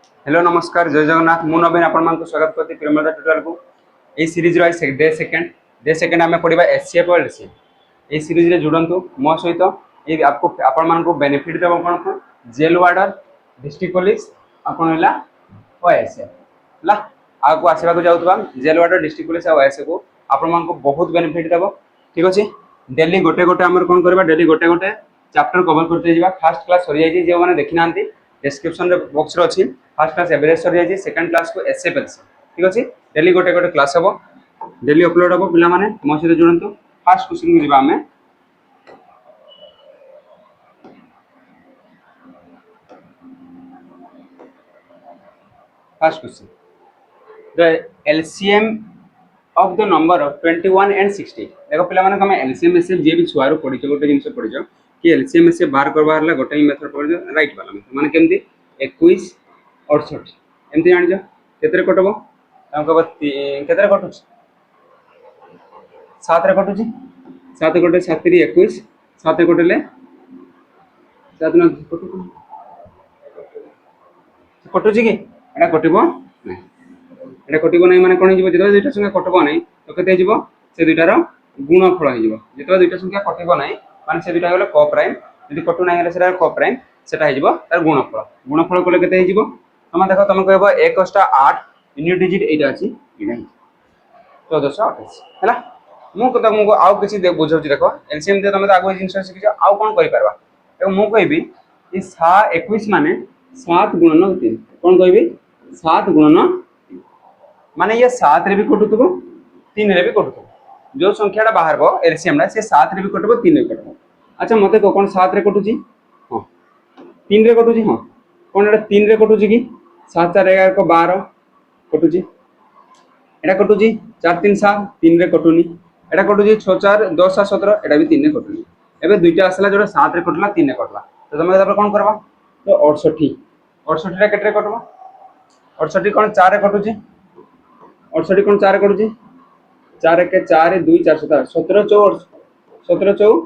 Hello नमस्कार जय जगन्नाथ मु नवीन आपण मानक स्वागत करती प्रेमदा ट्यूटोरियल को ए सीरीज रो डे सेकंड आमे पढिबा एचसीएफ और एलसीएम ए सीरीज रे जुड़ंतु मो सहित ए आपको आपण मानक बेनिफिट देबो कोन जेल वार्डर डिस्ट्रिक्ट पुलिस आपण हला ओएसए ला आगु आसीबा को जाउतबा जेल वार्डर डिस्ट्रिक्ट पुलिस और ओएसए को आपण मानक बहुत बेनिफिट देबो। ठीक अछि डेली गोटे गोटे हमर कोन करबा डेली गोटे गोटे चैप्टर कवर करते जिबा। फर्स्ट क्लास सरी जाई जे माने देखि नांती डिस्क्रिप्शन रे बॉक्स रे अछि। फर्स्ट क्लास एवरेज सरी जाई सेकंड क्लास को एसएफएलसी। ठीक अछि डेली गोटे गोटे क्लास हबो डेली अपलोड हबो पिला माने मो से जुड़ंतु। फर्स्ट क्वेश्चन को जिबा हमें first question the LCM of the number of 21 and 60 देखो पिला माने हम एलसीएम एसएफ जे भी छुआरो पढिछो गोटे जिंस पढिछो कि एलसीएम एसएफ बाहर करबा हला गोटे ही मेथड पढिछो राइट वाला मेथड माने केमती 21 68 एमती जानिजो केतरे कटबो हम कहबो केतरे कटुछ 7 रे कटुची 7 गोटे 7 री 21 7 गोटेले 7 न कटुची कि एटा कटिबो नै एटा कटिबो नै माने कोन हिजो जेतो दुइटा संख्या कटबो नै तो केते हिजो से दुइटार गुणफल हिजो जेतो दुइटा संख्या कटिबो नै माने से दुइटा होले को प्राइम यदि कटु नै हेले सेटा को प्राइम सेटा हिजो तार गुणफल कोले केते हिजो तमा देखो तम कहबो 1 8 यूनिट डिजिट एटा अछि एटा 1428 हैला मु को तुमको आउ किछि दे बुझौछि देखो एलसीएम दे तमे आगो जिंस सिखिछ आउ कोन करि परबा देखो मु कहबी कि 21 माने 7 गुणन 3 कोन कहबी 7 गुणन माने ये 7 रे भी कटुतबो 3 रे भी कटुतबो जो संख्याटा बाहर बो एलसीएम रा से 7 रे भी कटबो 3 रे कटबो। अच्छा मते को कोन 7 रे कटुची हां 3 रे कटुची हां कोन एटा 3 रे कटुची कि 7 4 11 को 12 कटुची एटा कटुची 4 3 7 3 रे कटुनी एटा कटुची 6 4 10 17 एटा भी 3 रे कटुनी एबे दुइटा आसला जोडा 7 रे कटला 3 रे कटला तो तमे तापर कोन करबा तो 68 रे केटरे कटबो 68 कोन 4 रे कटुची 68 कोन 4 करूची 4 1 4 2 4 17 17 4 17 4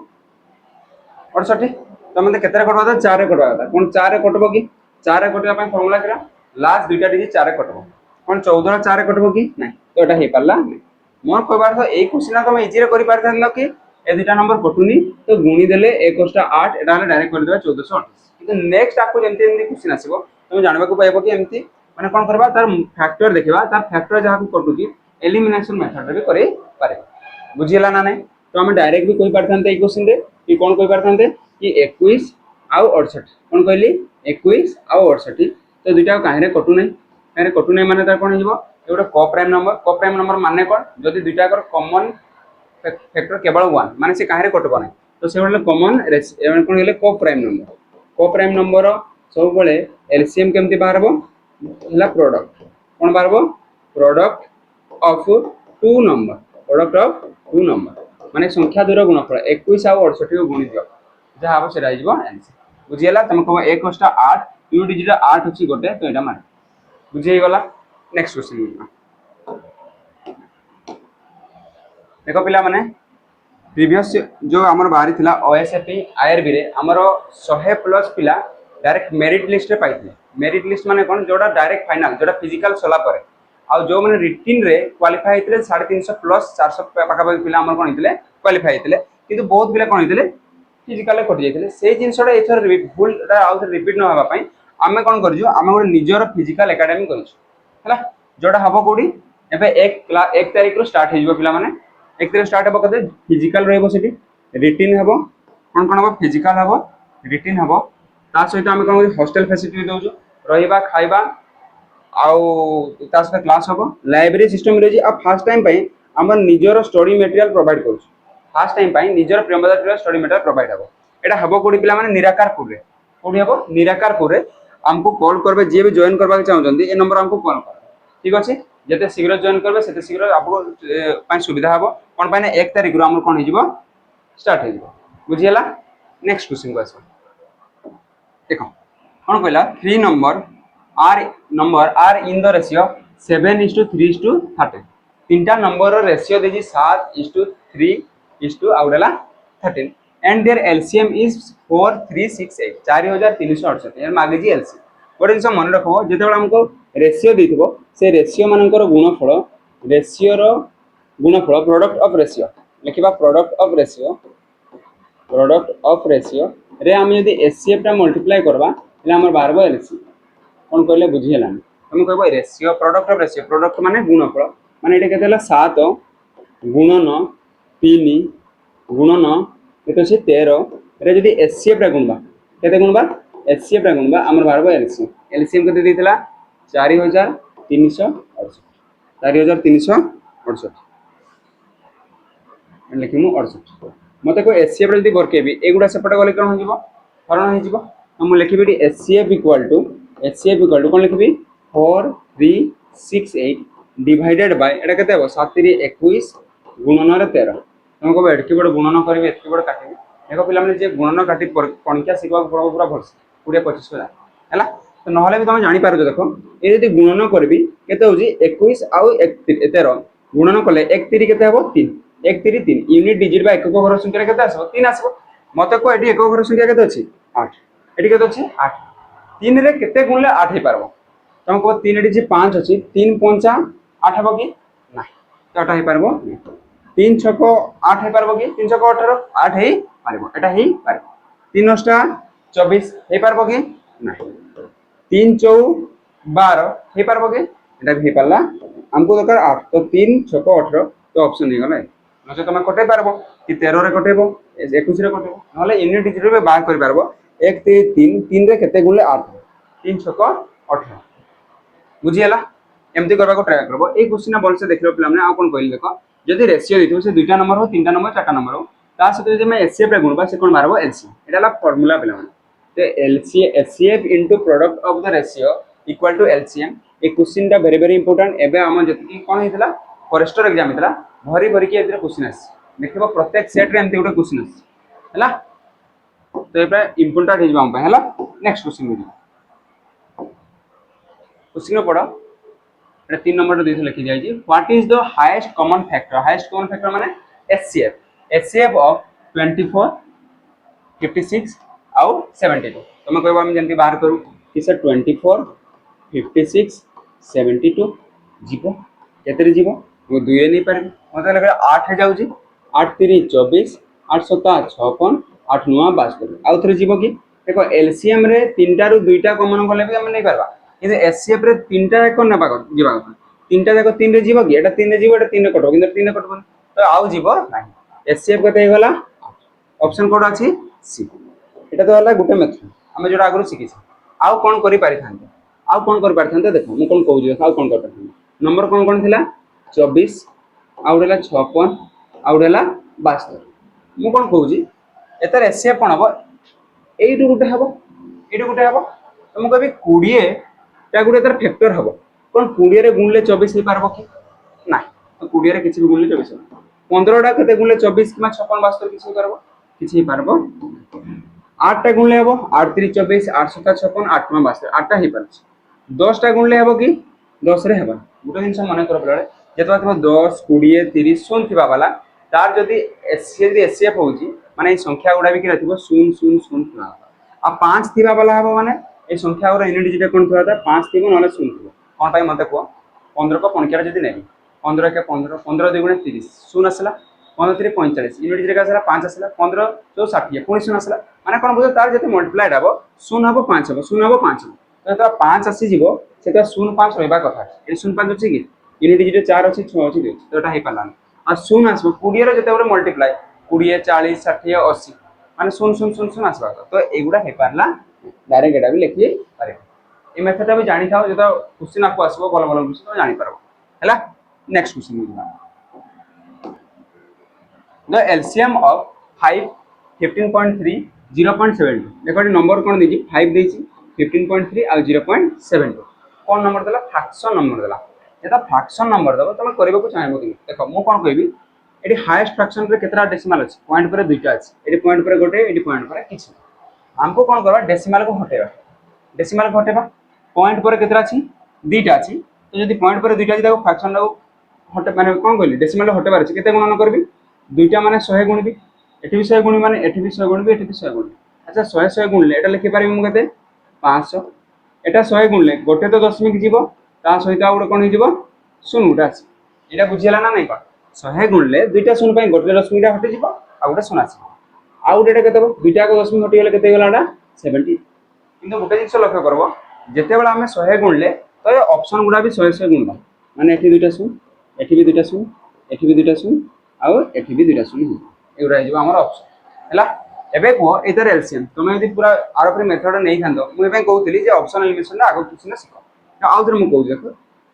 68 तमे केतरे कटबा त 4 रे कटबा था कोन 4 रे कटबो कि 4 रे कटबा पय फार्मूला किरा लास्ट दुइटा डिजिट 4 रे कटबो कोन 14 रे 4 रे कटबो कि नै तो एटा हे परला मोर कहबार तो ए क्वेश्चन तमे इजी रे करि पारथन कि ए दुइटा नंबर कटुनी तो गुणी देले 1 8 एटा हले डायरेक्ट कर देबा 1428 किंतु नेक्स्ट आपको जेमते जेमते क्वेश्चन आसीबो तमे जानबा को पाइबो कि एमती माने कोन करबा तार फैक्टर देखबा तार फैक्टर जहा को कटुची एलिमिनेशन मेथड रे भी करे पारे बुझिला ना नै तो हम डायरेक्ट भी कोइ पारथानते ई क्वेश्चन रे कि कोन कोइ पारथानते कि 21 आ 68 कोन कहली 21 आ 68 तो दुइटा काहे रे कटु नै माने तार कोन हिजो एगोटे को प्राइम नंबर माने कोन जदी दुइटा कर कॉमन फैक्टर केवल 1 माने से काहे रे कटबो नै तो से होले कॉमन एवन कोन हेले को प्राइम नंबर सब बेले एलसीएम केमती बाहरबो हला प्रोडक्ट कोन बाहरबो प्रोडक्ट ऑफ टू नंबर माने संख्या दूर गुणफल 21 आ 68 को गुणी दियो जहा आबो सेरा हिजो आंसर बुझियला तुम को 1 8 यूनिट डिजिट 8 अछि गोटे तो एटा माने बुझिय गला। नेक्स्ट क्वेश्चन देखो पिला माने प्रीवियस जो हमर बाहरी थिला ओएसएपी आईआरबी रे हमर 100 प्लस पिला डायरेक्ट मेरिट लिस्ट रे पाइथिले मेरिट लिस्ट माने कोन जोडा डायरेक्ट फाइनल जोडा फिजिकल सला परे आ जो माने रिटिन रे क्वालिफाई हेतिले 350 प्लस 400 पाका पाका पिला हमर कोन हेतिले क्वालिफाई हेतिले किंतु बहुत पिला कोन हेतिले फिजिकल कटि जाइतिले से जिंसडा एथर भूल आउ रिपीट न होबा पई आमे कोन करजु आमे गोटे निजर फिजिकल एकेडमी करजु हला जोडा हबो कोडी एबे 1 तारिख रो स्टार्ट हे जिवो पिला माने 1 तारिख स्टार्ट हबो कते फिजिकल रहबो सेठी रिटिन हबो कोन कोन हबो फिजिकल हबो रिटिन हबो ता सहित आमे कोन हॉस्टल फैसिलिटी देउजु रहिबा खाइबा आउ ता सहित क्लास हबो लाइब्रेरी सिस्टम रे जी आ फर्स्ट टाइम पई हमर निजर स्टडी मटेरियल प्रोवाइड करू फर्स्ट टाइम पई निजर प्रेमदार स्टडी मटेरियल प्रोवाइड हबो एटा हबो कोडी पिला माने निराकारपुर रे कोडी हबो निराकारपुर रे हमको कॉल करबे जे भी जॉइन करबा चाहौ जंदी ए नंबर हमको कॉल कर ठीक अछि जते शीघ्र जॉइन करबे सेते शीघ्र आपको पई सुविधा हबो कोन पई 1 तारिख रो हमर कोन हिजबो स्टार्ट हे जिवो बुझियला। नेक्स्ट क्वेश्चन को आसो देखो कोन कहला 3 number are in the ratio 7:3:13 तीनटा नंबर रो रेशियो देजी 7:3 आउडला 13 and their LCM is 4368 4368 यार मागे जी LCM गोटे जिन मन रख जो आमको रेसीओ देथिबो से रेसीओ मानकर गुणफल प्रोडक्ट ऑफ रेसीओ लिखा प्रोडक्ट ऑफ रेसीओ रे आम यदि एचसीएफ टा मल्टीप्लाई करबा आम बाहर एलसी कौन कहले बुझीगला तुम कह रेसीओ प्रोडक्ट माने गुणफल माने ये के 7 गुणन 3 गुणन ये 13 रे जदि एचसीएफ टा गुणबा केते गुणबा एचसीएफ टा गुणबा आम बाहर एलसीएम एलसीएम केते देथिला 4368 लिखिमु 68 मत को एचसीएफ जब बरकेबी एगुड़ा सेपटे गले कौन हो हरण हो तो मुझे लिखी एचसीएफ इक्वाल टू कौन लिखी 4368 डिवाइडेड बाय एटा केते हो 7 3 21 गुणन 13 तुम कह एटकी बड़ गुणन करी एटकी बड़ काटि देखो पिला माने जे गुणन काटि पणिका शिखा पूरा भलसे 20-25 है तो नहले भी तुम जानी पारो देखो ये यदि गुणन करी केते हो 21 आउ 13 गुणन कले 1 3 केते हो 3 1 3 3 यूनिट डिजिट बा एकक घर संख्या केते आसबो 3 आसबो मते को एटी एकक घर संख्या केते अछि 8 एटी केते अछि 8 3 रे केते गुणले 8 हे पारबो तुम को 3 एटी जे 5 अछि 3 5 8 हबो कि नाही तो 8 हे पारबो 3 6 8 हे पारबो कि 3 6 18 8 हे पारबो एटा हे पारबो 3 9 24 हे पारबो कि नाही 3 4 12 हे पारबो कि एटा हे पारला हमको दरकार 8 तो 3 6 18 तो ऑप्शन हे गला नसे तुम कटे पारबो कि 13 रे कटेबो 21 रे कटेबो नले यूनिट डिजिट रे बाहर कर पारबो 1 3 3 3 रे केते गुणले 8 3 6 18 बुझी हला एमती करबा को ट्राई करबो ए क्वेश्चन बोल से देखलो पिला माने आ कोन कहली देखो जदी रेशियो दिथो से दुईटा नंबर हो तीनटा नंबर चारटा नंबर हो ता सते जदी मैं एचसीएफ रे गुणबा से कोन मारबो एलसीएम एटा ला फार्मूला पिला माने तो HCF into product of the ratio equal to LCM ए क्वेश्चन टा वेरी इंपोर्टेंट एबे हम जति कोन हितला फॉरेस्टर एग्जाम हितला भरी भरी के एतरे क्वेश्चन आस देखिबो प्रत्येक सेट रे एमती गोटे क्वेश्चन आस हला तो एबे इंपोर्टेंट हे हम हला नेक्स्ट क्वेश्चन में क्वेश्चन पढ़ो एटा 3 नंबर दे लिखि जाय छी what is the highest common factor माने एचसीएफ ऑफ 24 56 आउ 72 तुम कहबो हम जंती बाहर करू कि सर 24 56 72 जीवो केतरे जीवो मु दुए नहीं पारे मते लगे 8 जाउची 8 3 24 8 7 56 8 9 72 आउ थरे जीवो कि देखो एलसीएम रे तीनटा रु दुईटा कॉमन गले भी हम नहीं करबा किंतु एचसीएफ रे तीनटा एक नेबा कर जीवा କଥା तीनटा जाको 3 रे जीवो कि एटा 3 रे जीवो एटा 3 रे कटबो किंतु 3 रे कटबो तो आउ जीवो नाही एचसीएफ कते हे गला ऑप्शन कोड अछि सी एटा तो हला गुटे मेथड हम जोडा आगु सिखि आउ कोन करि पारि थांते देखो मु कोन कहू जे आउ कोन कर थांते नंबर कोन थिला 24 आउडेला 56 आउडेला 72 मु कोन कहू जी एतर एचसीएफ कोन हबो एइटु गुटे हबो तुम कहबी 20 ता गुटे एतर फैक्टर हबो कोन 20 रे गुणले 24 हे पारबो कि नाही तो 20 रे किछि भी गुणले 24 15 टा कते गुणले 24 किमा 56 72 किछि करबो किछि पारबो 8 टा गुणले हबो 8 3 24 8 7 56 8 9 72 8 टा हे पारछ 10 टा गुणले हबो कि 10 रे हबो गुटे जिंस माने कर पड़े जेतबा तब 10 20 30 शून्य थिबा वाला तार जदी एचसीएफ होउची माने ए संख्या गुडा भी कि रथिबो 0 0 0 थिबा आ 5 थिबा वाला हबो माने ए संख्या गुडा यूनिट डिजिट कोन थिबा 5 थिबो नले 0 थिबो कोन पाई मते को 15 को पणकिया जदी नेबी 15 के 15 15 2 गुणे 30 0 आसला 15 3 45 यूनिट डिजिट का आसला 5 आसला 15 4 60 पुणी 0 आसला माने कोन बुझो तार जते मल्टीप्लाइड हबो 0 हबो 5 हबो 0 हबो 5 हबो तो 5 आसी जीवो सेटा 0 5 रहबा कथा ए 0 5 अछि कि यूनिट डिजिट 4 अछि 6 अछि 2 तो एटा हे पालान आ 0 आसबो 20 रे जते बडे मल्टीप्लाई 20 40 60 80 माने 0 0 0 0 आसबा तो एगुडा हे पारला डायरेक्ट एटा भी लिखि पारे ए मेथड भी जानि थाओ जेता क्वेश्चन आपको आसबो भलो भलो क्वेश्चन जानि पारबो हैला नेक्स्ट क्वेश्चन में द एलसीएम ऑफ 5 15.3 0.72 देखो नंबर कोन देजी 5 देजी 15.3 आ 0.72 कोन नंबर देला फ्रैक्शन नंबर देला एटा फ्रैक्शन नंबर दबो तमे करबो को चाहबो कि देखो मु कोन कहबी एडी हाईएस्ट फ्रैक्शन रे केतरा डेसिमल अछि पॉइंट पर दुईटा अछि एडी पॉइंट पर गोटे एडी पॉइंट पर किछि हमको कोन करबा डेसिमल को हटेबा पॉइंट पर केतरा अछि दुईटा अछि तो यदि पॉइंट पर दुईटा अछि ताको फ्रैक्शन लो हटे माने कोन कहली डेसिमल हटेबार अछि केते गुणन करबी दुईटा माने 100 गुणबी एठी भी 100 गुणी माने एठी भी 100 गुणबी एठी भी 100 गुणबी अच्छा 100 गुणले एटा लिखि पारिबी मु केते 500 এটা 100 গুণলে গোটে তো দশমিক যাব তা সহিত আর গোটে কোন হই যাব শূন্য গোটে আছে এটা বুঝিলা না নাই কোন 100 গুণলে দুইটা শূন্য পাই গোটে দশমিকটা হটে যাব আর গোটে শূন্য আছে আর গোটেটা কেতে হবে দুইটা को দশমিক হটি গলে কেতে গলাটা 70 কিন্তু গোটে জিনিস লক্ষ্য করব যেতেবেলা আমি 100 গুণলে তো এই অপশন গুড়া भी 100 গুণবা মানে এটি দুইটা শূন্য এটি भी দুইটা শূন্য এটি भी দুইটা শূন্য আর এটি भी দুইটা শূন্য এগুলা হই যাব আমার অপশন হেলা এবে কো এটার এলসিএম তুমি যদি পুরা আর উপরে মেথড নেই খান্দো মু এবে কହୁଥିଲି যে অপশন এলিমিনেশন না আগো কিছু না শিখো ଆଉ ଥରେ ମୁଁ କହୁଛି ଦେଖ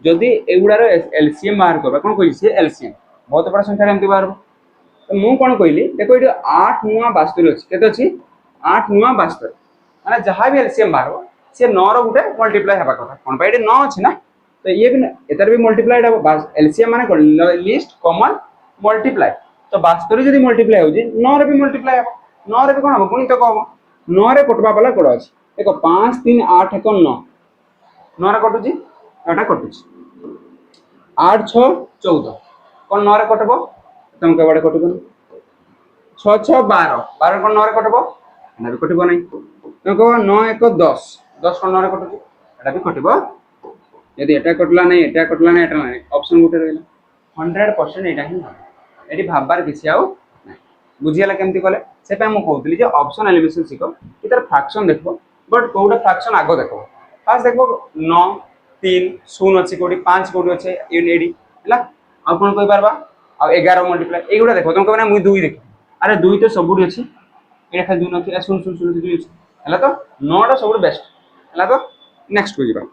ଯଦି ଏଗୁଡ଼ାର ଏଲସିଏମ୍ ବାହାର କରିବା କ'ଣ କହିଲି ସେ ଏଲସିଏମ୍ ବହୁତ ବଡ଼ ସଂଖ୍ୟାରେ ଏମିତି ବାହାରିବ ତ ମୁଁ କ'ଣ କହିଲି ଦେଖ ଏଠି 8 ନୂଆ 72 ଅଛି କେତେ ଅଛି 8 ନୂଆ 72 ମାନେ ଯାହା ବି ଏଲସିଏମ୍ ବାହାରିବ ସେ 9 ର ଗୋଟେ ମଲ୍ଟିପ୍ଲାଏ ହେବା କଥା କ'ଣ ପାଇଁ ଏଠି 9 ଅଛି ନା ତ ଇଏ ବି ଏତାର ବି ମଲ୍ଟିପ୍ଲାଏଡ୍ ହେବ ଏଲସିଏମ୍ ମାନେ କ'ଣ ଲିଷ୍ଟ କମନ ମଲ୍ଟିପ୍ଲାଏ ତ 72 ଯଦି ମଲ୍ଟିପ୍ଲାଏ ହେଉଛି 9 ରେ ବି ମଲ୍ଟିପ୍ଲାଏ ହେବ 9 ରେ ବି କ'ଣ ହେବ ଗୁଣିତକ ହେବ 9 ରେ କଟବା ବାଲା କୋଡ଼ ଅଛି ଦେଖ 5 3 8 1 9 9 रे कटुची एटा कटुची 8 6 14 कोन 9 रे कटबो तुम के बडे कटबो 6 6 12 12 कोन 9 रे कटबो ना भी कटबो नहीं तुम को 9 1 10 10 कोन 9 रे कटुची एटा भी कटबो यदि एटा कटला नहीं एटा नहीं ऑप्शन गुटे रहला 100% एटा ही एटी भाबबार किछि आउ बुझियाला केमति कोले से पे हम कहउतली जे ऑप्शन एलिमिनेशन सिको इतर फ्रैक्शन देखबो बट कोउडा फ्रैक्शन आगो देखबो फास्ट देखो 9 3 0 अच्छी कोडी 5 कोडी अच्छे एडी हला आ कोन कहि परबा आ 11 मल्टीप्लाई एगुडा देखो तुम कहबना मुई 2 देखि अरे 2 तो सबुडी अछि एटा खाली 2 नथि आ 0 0 0 2 अछि हला तो 9 टा सबुडी बेस्ट हला तो नेक्स्ट को जिबा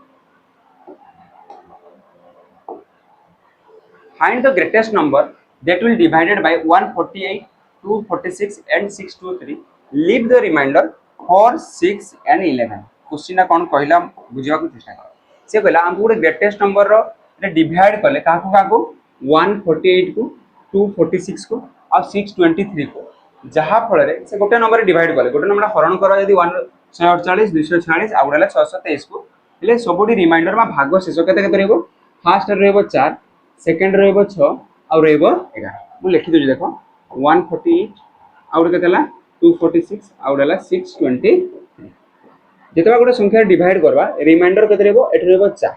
find the greatest number that will divided by 148 246 and 623 leave the remainder for 6 and 11 question कौन कहला बुझा चेष्टा कर से कहला हमको गोटे ग्रेटेस्ट नंबर रो डिवाइड कले काको काको 148 को 246 को और 623 को जहा फल रे से गोटे नंबर डिवाइड कले गोटे नंबर हरण करा यदि 148 246 आ गोटे 623 को ले सबुडी रिमाइंडर में भाग शेष केते केते रहबो फर्स्ट रहबो 4 सेकंड रहबो 6 और रहबो 11 मु लिखि दउ देखो 148 और केतेला 246 और 623 जितना गोटे संख्या डिवाइड करवा रिमाइंडर केते रहबो एठी रहबो 4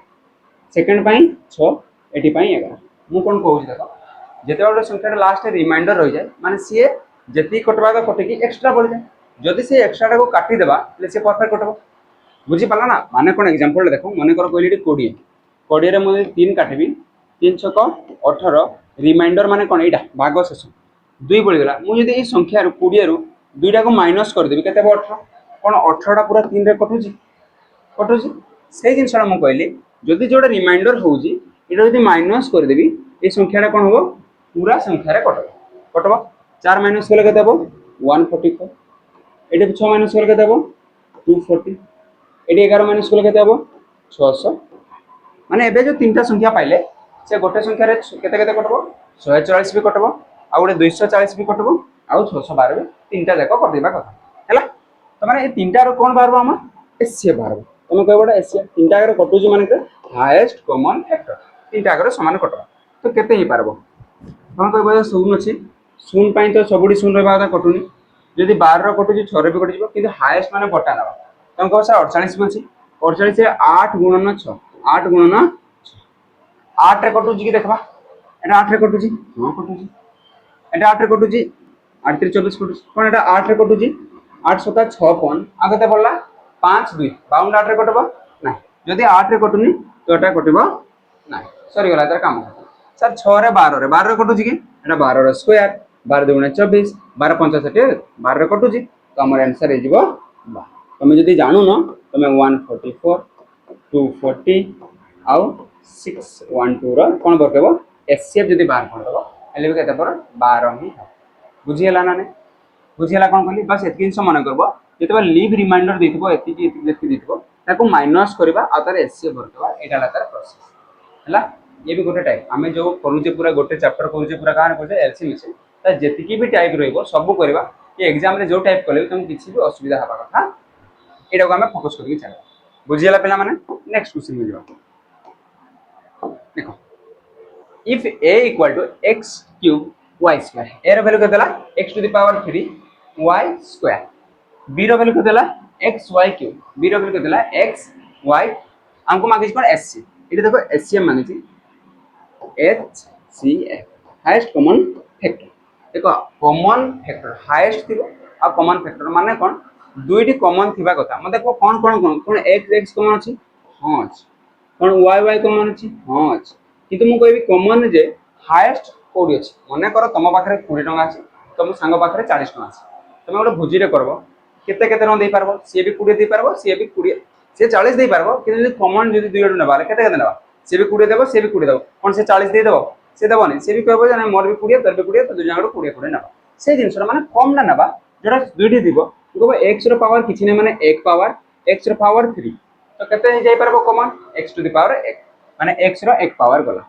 सेकंड पई 6 एठी पई 11 मु कोन कहू देखो जितना गोटे संख्या लास्ट रिमाइंडर रह जाए माने सी जति कटवा तो कटे की एक्स्ट्रा बढ़ जाए जदि से एक्स्ट्रा को काटी देबा ले से परफेक्ट कटबो बुझी पाला ना माने कोन एग्जांपल देखो माने कर कहली 20 20 रे मु 3 काटबी 3 छक 18 रिमाइंडर माने कोन एटा भाग शेष 2 पड़ गला मु यदि ए संख्या रो 20 रो 2 टा को माइनस कर देबी केते 18 कोन 18 टा पूरा 3 रे कटुची से जिनसडा मु कहली जदि जोडा रिमाइंडर होउजी एटा यदि माइनस कर देबी ए संख्याटा कोन होबो पूरा संख्या रे कटबो 4 माइनस कले केते होबो 144 एटे 6 माइनस कले केते होबो 240 एटे 11 माइनस कले केते होबो 600 माने एबे जो तीनटा संख्या पाइले से गोटे संख्या रे केते केते कटबो 144 भी कटबो आ गोटे 240 भी कटबो आ 612 भी तीनटा जाक कर देबा कथा हैला तो माने ए तीनटा रो कोन बारबो हम एससीएफ बारबो तुम कहबोडा एससीएफ तीनटा रो कटुजी माने के हाईएस्ट कॉमन फैक्टर तीनटा रो समान कटबा तो केते ही पारबो तुम कहबो 0 अछि 0 पई तो सबुडी 0 रहबा ता कटुनी यदि 12 रो कटुजी 6 रे भी कटि जिवो किंतु हाईएस्ट माने बटा नबा तुम कहबो सर 48 भी अछि 48 से 8 गुणन 6 8 गुणन 8 रे कटुजी की देखबा एटा 8 रे कटुजी हां कटुजी एटा 8 रे कटुजी 8 3 24 कटुजी कोन एटा 8 रे कटुजी 8 7 6 कोन आ केते पड़ला 5 2 52 8 रे कटबो नाही जदी 8 रे कटुनी तो एटा कटबो नाही सरी गला तार काम सर 6 रे 12 रे कटुजी की एटा 12 रो स्क्वायर 12 2 24 12 65 12 रे कटुजी तो हमर आंसर हे जिवो 12 तुम जदी जानु न तुम 144 240 आउ 612 रो कोन बरकेबो एचसीएफ जदी बाहर कर दबो एले भी केते पर 12 ही बुझियला ना ने बुझियला कोन कहली बस एतकी जिंस मन करबो जेतबा लीव रिमाइंडर देथिबो एतकी जेतकी देथिबो ताको माइनस करबा आ तार एचसीएफ भरतबा एटा ला तार प्रोसेस हला ये भी गोटे टाइप आमे जो करूजे पूरा गोटे चैप्टर करूजे पूरा कान करूजे एलसी मिसे त जेतकी भी टाइप रहइबो सब करबा कि एग्जाम रे जो टाइप करले तुम किछि भी असुविधा हबा कथा एटा को हमें फोकस करके चलबा बुझियला पिला माने नेक्स्ट क्वेश्चन में जवा देखो if a equal to x cube y square a रो वैल्यू केतला x to the power 3 y square b रो वैल्यू केतला x y cube b रो वैल्यू केतला x y हमको मांगी कौन एचसी ये देखो एचसीएफ मांगी एचसीएफ हाईएस्ट कॉमन फैक्टर देखो कॉमन फैक्टर हाईएस्ट थी आ कॉमन फैक्टर माने कौन दुईटी कॉमन थिबा कथा म देखो कौन कौन कौन कौन x कॉमन अछि हां अछि कौन y कॉमन अछि हां अछि किंतु मु कहबी कॉमन जे हाईएस्ट कोडी अछि मने कर तम पाखरे 20 टका अछि तम संग पाखरे 40 टका अछि तमे गोटे भोजी रे करबो केते केते रन दे पारबो सी भी 20 दे पारबो सी भी 20 से 40 दे पारबो कि यदि कॉमन यदि दुई जण नेबा केते केते नेबा सी भी 20 देबो सी भी 20 देबो कोन से 40 दे देबो से देबोनी से भी कहबो जे मोर भी 20 तर भी 20 तो दुई जण 20 20 नेबा से जिंसरा माने कम ना नेबा जोरा दुईटी दिबो कहबो x रो पावर किछि नै माने 1 पावर x रो पावर 3 तो केते हे जाई पारबो common x to the power 1 माने x रो 1 पावर गला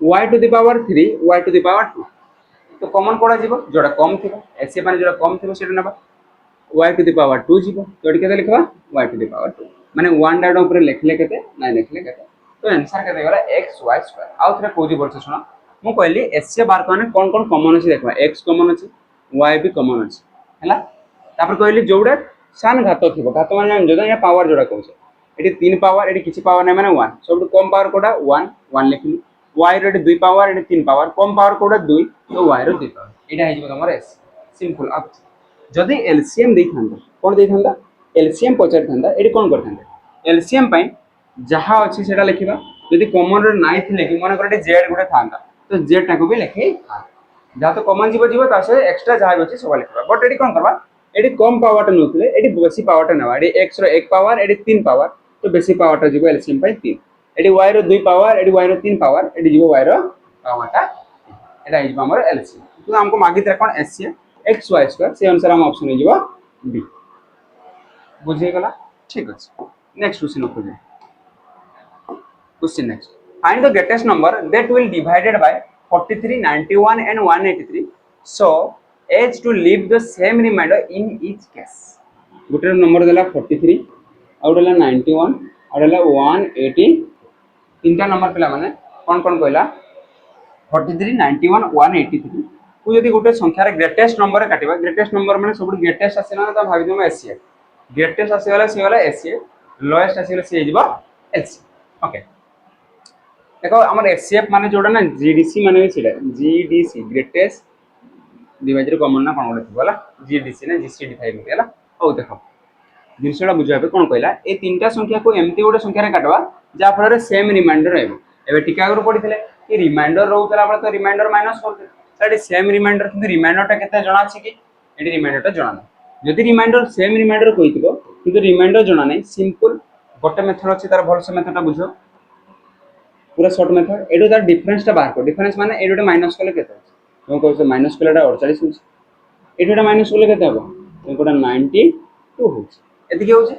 y to the power 3 y to the power 2 तो कॉमन कोडा जीवो जोड़ा कम थिबो एसे माने जोड़ा कम थिबो सेटा नेबा y टू द पावर 2 जीवो तो एटी केते लिखबा y टू द पावर 2 माने 1 डाटा ऊपर लिखले केते नै लिखले केते तो आंसर केते गला xy स्क्वायर आउ थरे कोजी बोलछ सुनो मु कहली एसए बार कोने कोन कोन कॉमन अछि देखबा x कॉमन अछि y भी कॉमन अछि हैला तापर कहली जोड़ा सान घात थिबो घात माने जदा या पावर जोड़ा कहछ एटी 3 पावर एटी किछि पावर नै माने 1 सब कम पावर कोडा 1 1 लिखली y रो 2 पावर एटी 3 पावर कम पावर कोडा 2 तो y रो 2 पावर एटा हे जिवो तमर s सिंपल अब जदि एलसीएम दै थांदा कोन दै थांदा एलसीएम पचार थांदा एटी कोन कर थांदा एलसीएम पई जहा अछि सेटा लिखिबा यदि कॉमन रे नाइ थिले कि माने करटे z गुटे थांदा तो z टाको भी लिखि जहा तो कॉमन जीवो जीवो ता से एक्स्ट्रा जहा अछि सब लिखबा बट एटी कोन करबा एटी कम पावर टा नथिले एटी बेसी पावर टा नेबा एटी x रो 1 पावर एटी 3 पावर तो बेसी पावर टा जीवो एलसीएम पई 3 एटी y रो 2 पावर एटी y रो 3 पावर एटी जीवो y रो पावर टा एटा हिजबा हमर एलसीएम तो हमको मागी त कोन एससीएम xy स्क्वायर से अनुसार हम ऑप्शन हे जीवो बी बुझे गला ठीक अछि नेक्स्ट क्वेश्चन खोजे question next find the greatest number that will divided by 43 91 and 183 so as to leave the same remainder in each case Gute number देला 43 और देला 91 और देला 180 तीनटा नंबर पिला माने कोन कोन कहला 43 91 183 को यदि गुटे संख्या रे ग्रेटेस्ट नंबर काटिबा ग्रेटेस्ट नंबर माने सब ग्रेटेस्ट आसे ना त भाबि दम एससीएफ ग्रेटेस्ट आसे वाला सी वाला एससीएफ लोएस्ट आसे वाला सी हे जिवो एलसी ओके देखो हमर एचसीएफ माने जोडा ना जीडीसी माने छिला जीडीसी ग्रेटेस्ट डिवाइडर कॉमन ना कोन बोले होला जीडीसी ना जीसीडी 5 होला ओ देखो जिनसडा बुझाबे कोन कहला ए तीनटा संख्या को एमती गोटे संख्या रे काटवा जा फल रे सेम रिमाइंडर रहबो एबे टिका गुरु पडिथिले कि रिमाइंडर रहउतला बळे तो रिमाइंडर माइनस करते साडी सेम रिमाइंडर कि रिमाइंडर टा केते जणा अछि कि एडी रिमाइंडर टा जणा नै यदि रिमाइंडर सेम रिमाइंडर कहितबो किंतु रिमाइंडर जणा नै सिंपल गोटे मेथड अछि तार भलसे मेथड टा बुझो पूरा शॉर्ट मेथड एडो तार डिफरेंस टा बाहर को डिफरेंस माने एडोटा माइनस कले केते हम कहू से माइनस कलेटा 48 होछ एडोटा माइनस कले केते हबो एकोटा 92 होछ एति के होछ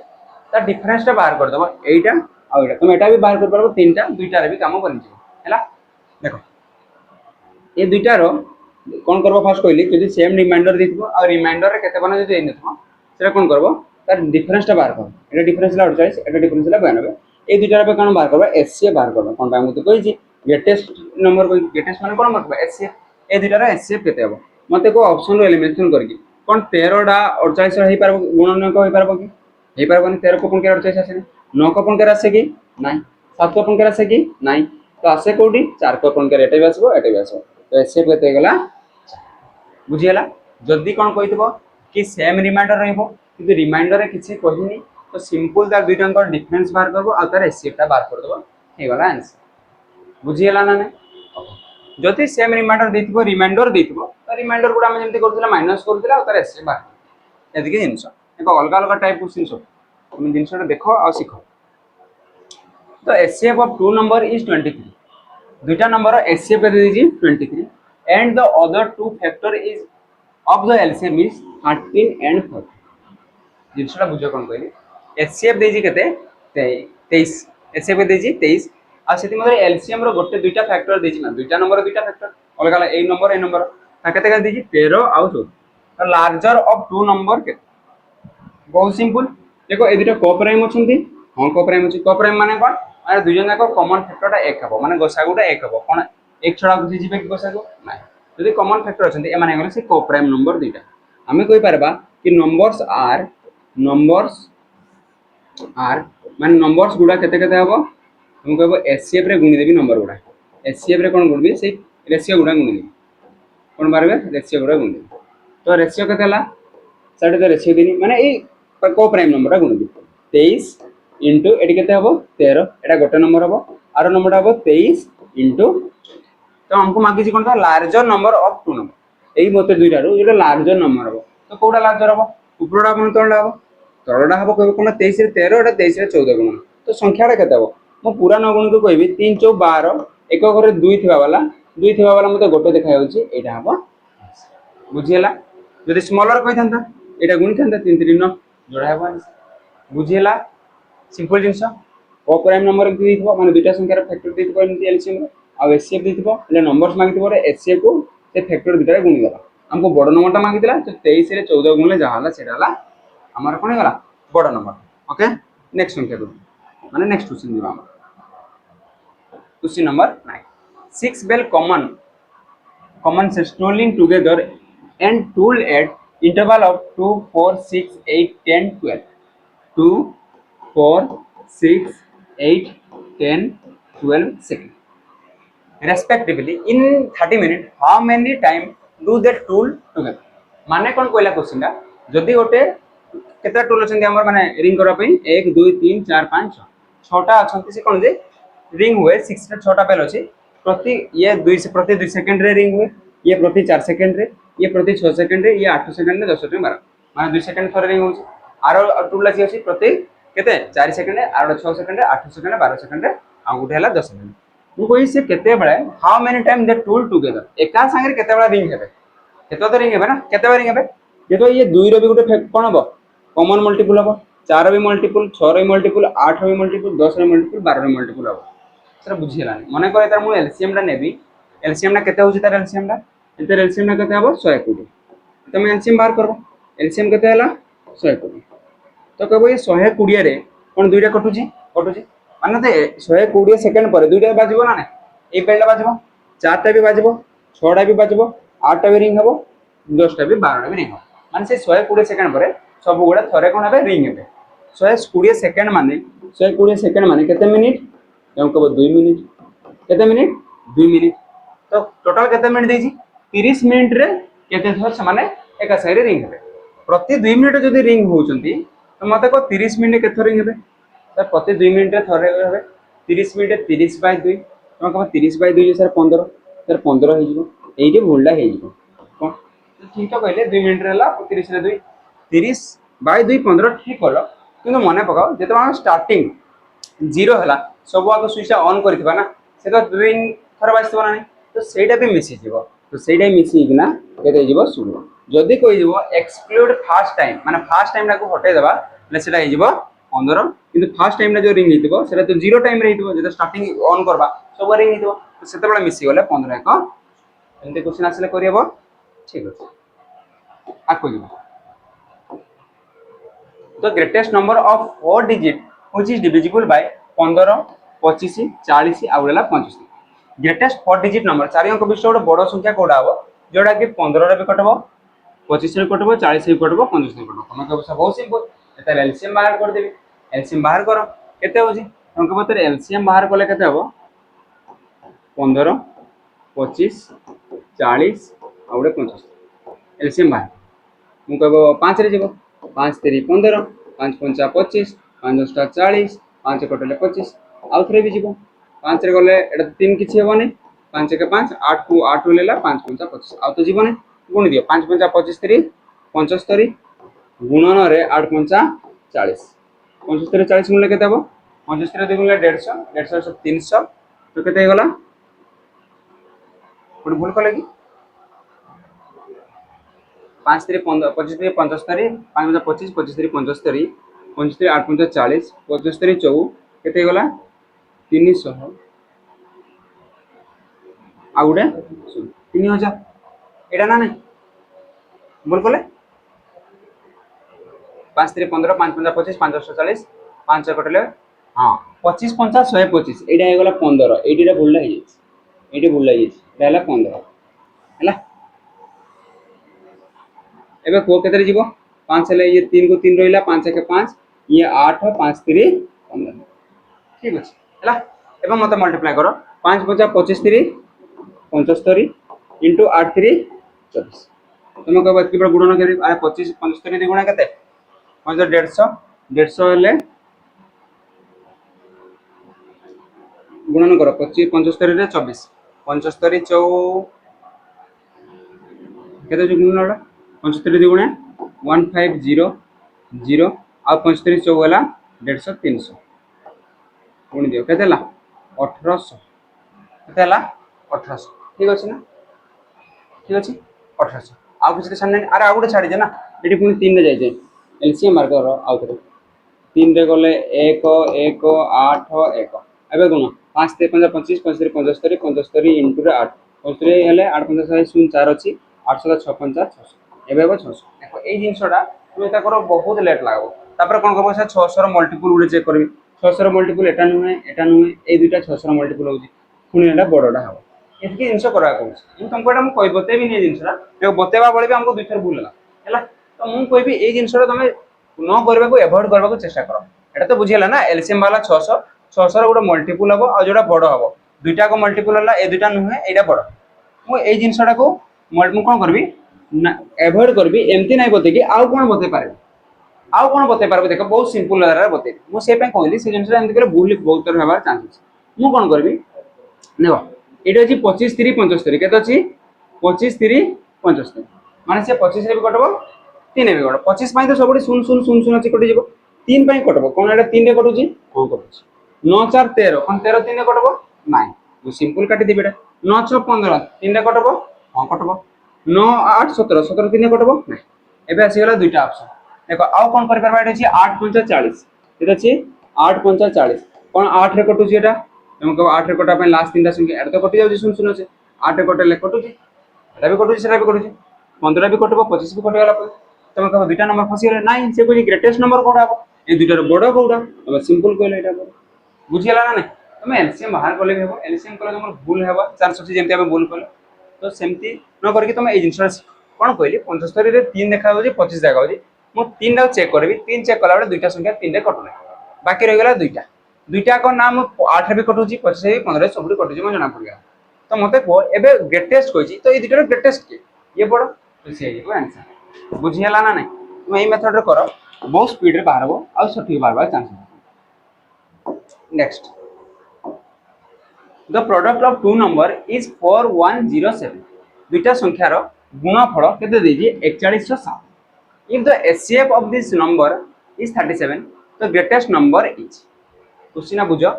तार डिफरेंस टा बाहर कर दबो एटा आ एटा तुम एटा भी बाहर कर परबो तीनटा दुईटा रे भी काम बनि जे हैला देखो ए दुईटा रो कोन करबो फर्स्ट कहली यदि सेम रिमाइंडर दिथबो आ रिमाइंडर रे केते बने जदि नथबो सेटा कोन करबो तार डिफरेंस टा बाहर कर एटा डिफरेंस ला 48 एटा डिफरेंस ला 92 ए दुईटा रे कोन बाहर करबा एससी बाहर करबा कोन बा मते कहि छी ग्रेटेस्ट नंबर को ग्रेटेस्ट माने कोन मतलब एससी ए दुईटा रे एससी केते हबो मते को ऑप्शन रो एलिमिनेशन करकी कोन 13 डा 48 होई पारबो गुणन को होई पारबो कि होई पारबोनी 13 को कोन के 48 आसे 9 को कोन के आसे कि नाही 7 को कोन के आसे कि नाही तो आसे कोडी 4 को कोन के एटा भी आसबो एटा भी आसबो तो एससी केते गला बुझियला जल्दी कोन कहितबो कि सेम रिमाइंडर रहइबो किंतु रिमाइंडर रे किछि कहिनी तो सिंपल तार दुईटा का डिफरेंस बाहर करबो आ तार एससी टा बाहर कर देबो हे वाला आंसर बुझियला ना ने जति सेम रिमाइंडर देथिबो रिमाइंडर देथिबो तो रिमाइंडर गुडा हम जेंति करथिला माइनस करथिला आ तार एससी बाहर एदि के जिंस एक अलग अलग टाइप क्वेश्चन सब तुम जिंसटा देखो आ सिखो तो HCF of two number is 23 दुईटा नंबर एचसीएफ दे दीजिए 23 and the other two factor is of the LCM is 13 and 40 जिंसटा बुझो कोन कहली एचसीएफ देजी केते 23 एचसीएफ देजी 23 आ सेति मधे एलसीएम रो गोटे दुईटा फैक्टर देजी ना दुईटा नंबर दुईटा फैक्टर अलग अलग ए नंबर ता केते का देजी 13 आ 14 तो लार्जर ऑफ टू नंबर के बहुत सिंपल देखो ए दुईटा कोप्राइम अछंती हां कोप्राइम अछि कोप्राइम माने कोन माने दुई जन का कॉमन फैक्टरटा 1 हबो माने गसागुटा 1 हबो कोन एक छडा गुसी जिबे कि गसागु नाही यदि कॉमन फैक्टर अछंती ए माने गले से कोप्राइम नंबर दुईटा हमें कहि परबा कि नंबर्स आर माने नंबर्स गुडा केते केते हबो हम कहबो एचसीएफ रे गुणी देबी नंबर गुडा एचसीएफ रे कोन गुणबी से रेशियो गुडा गुणी देबी कोन मारबे रेशियो गुडा गुणी देबी तो रेशियो केते हला साडे तो रेशियो देनी माने ए को प्राइम नंबर गुणी देबी 23 इनटू एटी केते हबो 13 एटा गोटे नंबर हबो आरो नंबरटा हबो 23 इनटू तो हमको मागिছি कोन larger number of two number एई मते दुइटा रो जेटा लार्जर नंबर हबो तो कोडा लार्जर हबो उपरोडा कोन तळडा हबो तळडा हबो कोन 23 रे 13 एटा 23 रे 14 गुण तो संख्याटा केते हबो मो पूरा न गुण को कहबी 3 4 12 एक घरे 2 थिबा वाला मते गोटे देखा जाउची एटा हबो बुझियला जदि स्मॉलर कहि थांता एटा गुणी थांता 3 3 9 जोड़ा हबो बुझियला सिंपल जिंस को प्राइम नंबर दिथिबो माने दुइटा संख्यार फैक्टर दिथिबो एमति एलसीएम रे आ एचसीएफ दिथिबो એટલે नंबर्स मागिथिबो रे एचसीएफ को से फैक्टर दुइटा गुणी देबा हमको बड़ नंबरटा मागितला तो 23 रे 14 गुणले जहा हला सेटा हला हमर कोन गला बड़ नंबर ओके नेक्स्ट संख्या को माने नेक्स्ट क्वेश्चन दिबा हम क्वेश्चन नंबर 9 6 बेल common से strolling together and tool at interval of 2 4 6 8 10 12 2 4 6 8 10 12 seconds respectively in 30 minutes how many time do they tool together माने कोन कोइला क्वेश्चन दा जदी गोटे केता टूल अछन हमर माने रिंग करा पई 1 2 3 4 5 6 छटा अछन से कोन जे रिंग हुए 6 रे छटा बेल अछि प्रति ये 2 से प्रति 2 सेकंड रे रिंग हुए ये प्रति 4 सेकंड रे ये प्रति 6 सेकंड रे ये 8 सेकंड रे 10 सेकंड 12 माने 2 सेकंड थरे रिंग होछि आरो टूल अछि अछि प्रति केते 4 सेकंड आरो 6 सेकंड 8 सेकंड 12 सेकंड आ गुटे हला 10 सेकंड मु कोइ से केते बेले how many time they tool together एका संगे केते बेला रिंग हेबे केते तो रिंग हेबे ना केते बार रिंग हेबे जे तो ये 2 रो भी गुटे कोन हबो कॉमन मल्टीपल हबो 4 रो भी मल्टीपल 6 रो भी मल्टीपल 8 रो भी मल्टीपल 10 रो मल्टीपल 12 रो मल्टीपल हबो सर बुझिलानी मने करे तार मु एलसीएम ला नेबी एलसीएम ना केते होछि तार एलसीएम ला एते एलसीएम ना केते हबो 120 तमे एलसीएम बाहर करबो एलसीएम केते हला 120 तो कहबो ये 120 रे कोन दुइटा कटुची माने ते 120 सेकंड पर दुइटा बाजिबो ना ने ए बेलटा बाजिबो चारटा भी बाजिबो छटा भी बाजिबो आठटा भी रिंग हबो 10टा भी 12टा भी रिंग हबो माने से 120 सेकंड पर सब गुडा थरे कोन हबे रिंग हेबे 120 सेकंड माने केते मिनिट हम कहबो 2 मिनिट केते मिनिट 2 मिनिट तो टोटल केते मिनिट देजी 30 मिनिट रे केते थर से माने एका साइड रिंग हेबे प्रति 2 मिनिट जदी रिंग होचंती तो मते को 30 मिनिट केते रिंग हेबे सर प्रति 2 मिनिट रे थरे हेबे 30 मिनिट 30 बाय 2 हम कहबो 30 बाय 2 सर 15 सर 15 हे जिवो एइटे भूलला हे जिवो कोन तो ठीक तो कहले 2 मिनिट रेला 30 रे 2 30 बाय 2 15 ठीक होलो किंतु मने पकाओ जेते हम स्टार्टिंग 0 हला सब आग स्विच ऑन करथिबा ना से तो रिंग थर बाजथिबा ना तो सेटा भी मिसी जिवो तो सेटा मिसी किना केते जिवो सुनो जदी कोइ जिवो एक्सक्लूड फर्स्ट टाइम माने फर्स्ट टाइम ना को हटे देबा ले सेटा हे जिवो 15 किंतु फर्स्ट टाइम ना जो रिंग हितबो सेटा तो 0 टाइम रे हितबो जेते स्टार्टिंग ऑन करबा सब रिंग हितबो तो सेते बेला मिसी गले 15 एक एंते क्वेश्चन आसले करियबो ठीक अछि आको जिवो the greatest number of 4 digit which is divisible by 15 25 40 आउला 75 greatest 4 digit number चारि अंक विषय गोटे बड़ संख्या कोडा हो जोडा कि 15 रे भी कटबो 25 रे कटबो 40 रे कटबो 25 रे कटबो हम कहबो सब बहुत सिंपल एता एलसीएम बाहर कर देबी एलसीएम बाहर करो केते होजी हम कहबो त एलसीएम बाहर करले केते हबो 15 25 40 आउडे 25 एलसीएम बाहर हम कहबो 5 रे जेबो 5 3 15 5 5 25 5 10 40 5 कटले 25 आउ थरे भी जीवो 5 रे गले एटा 3 किछि हेबोनी 5 के 5 8 को 8 लेला 5 5 25 आउ तो जीवोनी गुण दियो 5 5 25 3 75 गुणन रे 8 5 40 75 रे 40 गुणले केते हबो 75 रे 2 गुणले 150 150 से 300 तो केते हे गला कोन भूल कले की 5 3 15 25 3 75 5 25 25 3 75 25 3 8 5 40 25 3 4 केते गला 300 आउडे 3000 एडा ना नहीं बोल कोले 5 3 15 5 5 25 5 40 5 कटले हां 25 50 125 एडा हे गला 15 एडीरा भूलला हे एडी भूलला हे एडा हला 15 हला एबे को केतरे जीवो 5 ले ये 3 को 3 रहिला 5 के 5 ये 8 5 3 15 ठीक अच्छे है एवं मत मल्टीप्लाई कर 5 5 25 3 75 इंटू 8 3 24 तुम कह कि गुणन कर 25 75 गुणा के 150 150 गुणन कर 25 75 रे 24 75 चौ केते जो गुणन 75 दी गुणे 1500 आ 75 चौ गला 150 300 गुण दियो केते ला 1800 केते ला 1800 ठीक अछि ना ठीक अछि 1800 आ किछ सामने अरे आ गुटे छाडी जे ना एठी पुनी 3 रे जाय जे एलसीएम मार्क करो आ करे 3 रे गले 1 1 8 1 एबे गुण 5 3 5 25 25 75 75 इंटू 8 75 हेले 8 5 0 4 अछि 800 6 5 600 एबे 600 देखो ए जिंसटा तुम एता करो बहुत लेट लागो तापर कोन करबो से 600 रो मल्टीपल गुडे चेक करबी 600 रो मल्टीपल एटा नुहे ए दुटा 600 रो मल्टीपल होउची पुनी एटा बडडा हबो एतकी जिंस करा कहूछ इन तुमको एटा म कहि बतेबी नै जिंसटा जो बतेबा बळे भी हमको दुई थर भूल हला तो मु कहबी ए जिंसटा तमे न करबा को अवॉइड करबा को चेष्टा करो एटा तो बुझियला ना एलसीएम वाला 600 600 रो गुडे मल्टीपल हबो आ जोडा बड हबो दुईटा को मल्टीपल हला ए दुटा नुहे एटा बड मु ए जिंसटा को मु कोन करबी ना अवॉइड करबी एमती नै बते कि आउ कोन बते पारे आउ कोन बते पारबो देखो बहुत सिंपल रे बते मु से पे कहली से जिंसटा एमती करे भूल बहुत तर हेबार चांसेस मु कोन करबी नेबो एटा अछि 25 3 75 केते अछि 25 3 75 माने से 25 रे भी कटबो 3 रे भी कटबो 25 पई तो सबडी 0 0 0 0 अछि कटि जिवो 3 पई कटबो कोन एटा 3 रे कटुची कोन कटुची 9 4 13 कोन 13 3 रे कटबो नाही मु सिंपल काटि देबेटा 9 6 15 3 रे कटबो हां कटबो 9 8 17 17 3 रे कटबो नाही एबे आसी गेला दुईटा ऑप्शन देखो आउ कोन करि परबा एटा अछि 8 5 40 एटा अछि 8 5 40 कोन 8 रे कटुची एटा तुमको 8 रे कटा पे लास्ट तीनटा संख्या एटा तो कटि जाउची सुन सुन से 8 रे कटले कटुची एटा भी कटुची सेटा भी कटुची 15 भी कटबो 25 भी कटि गला पे तुम कहो दुईटा नंबर फसी गेले नाही से कोइ ग्रेटेस्ट नंबर कोडा हबो ए दुईटा रो बडो कोडा अब सिंपल कहले एटा बुझियला ना नहीं तुम एलसीएम बाहर कले हेबो एलसीएम कले तुम भूल हेबो 480 जेमते हम भूल कले तो सेमती न करके तुम ए जिंसरा कोन कहली 75 रे 3 देखा होजी 25 देखा होजी मु 3 रा चेक करबी 3 चेक कला बेले दुईटा संख्या 3 रे कटले बाकी रह गेला दुईटा दुईटा को नाम 8 रे भी कटुची 25 रे 15 रे सब रे कटुची म जाना पड़िया तो मते को एबे ग्रेटेस्ट कहजी तो ए दुईटा रो ग्रेटेस्ट के ये बडो तो से ये आंसर बुझियला ना नहीं तुम ए मेथड रे करो बहुत स्पीड रे बाहरबो आ सठी बारबा chance next the product of two number is 4107 दुईटा संख्यार गुणफल केते देजी 4107 if the HCF of this number is 37 the greatest number is question बुझो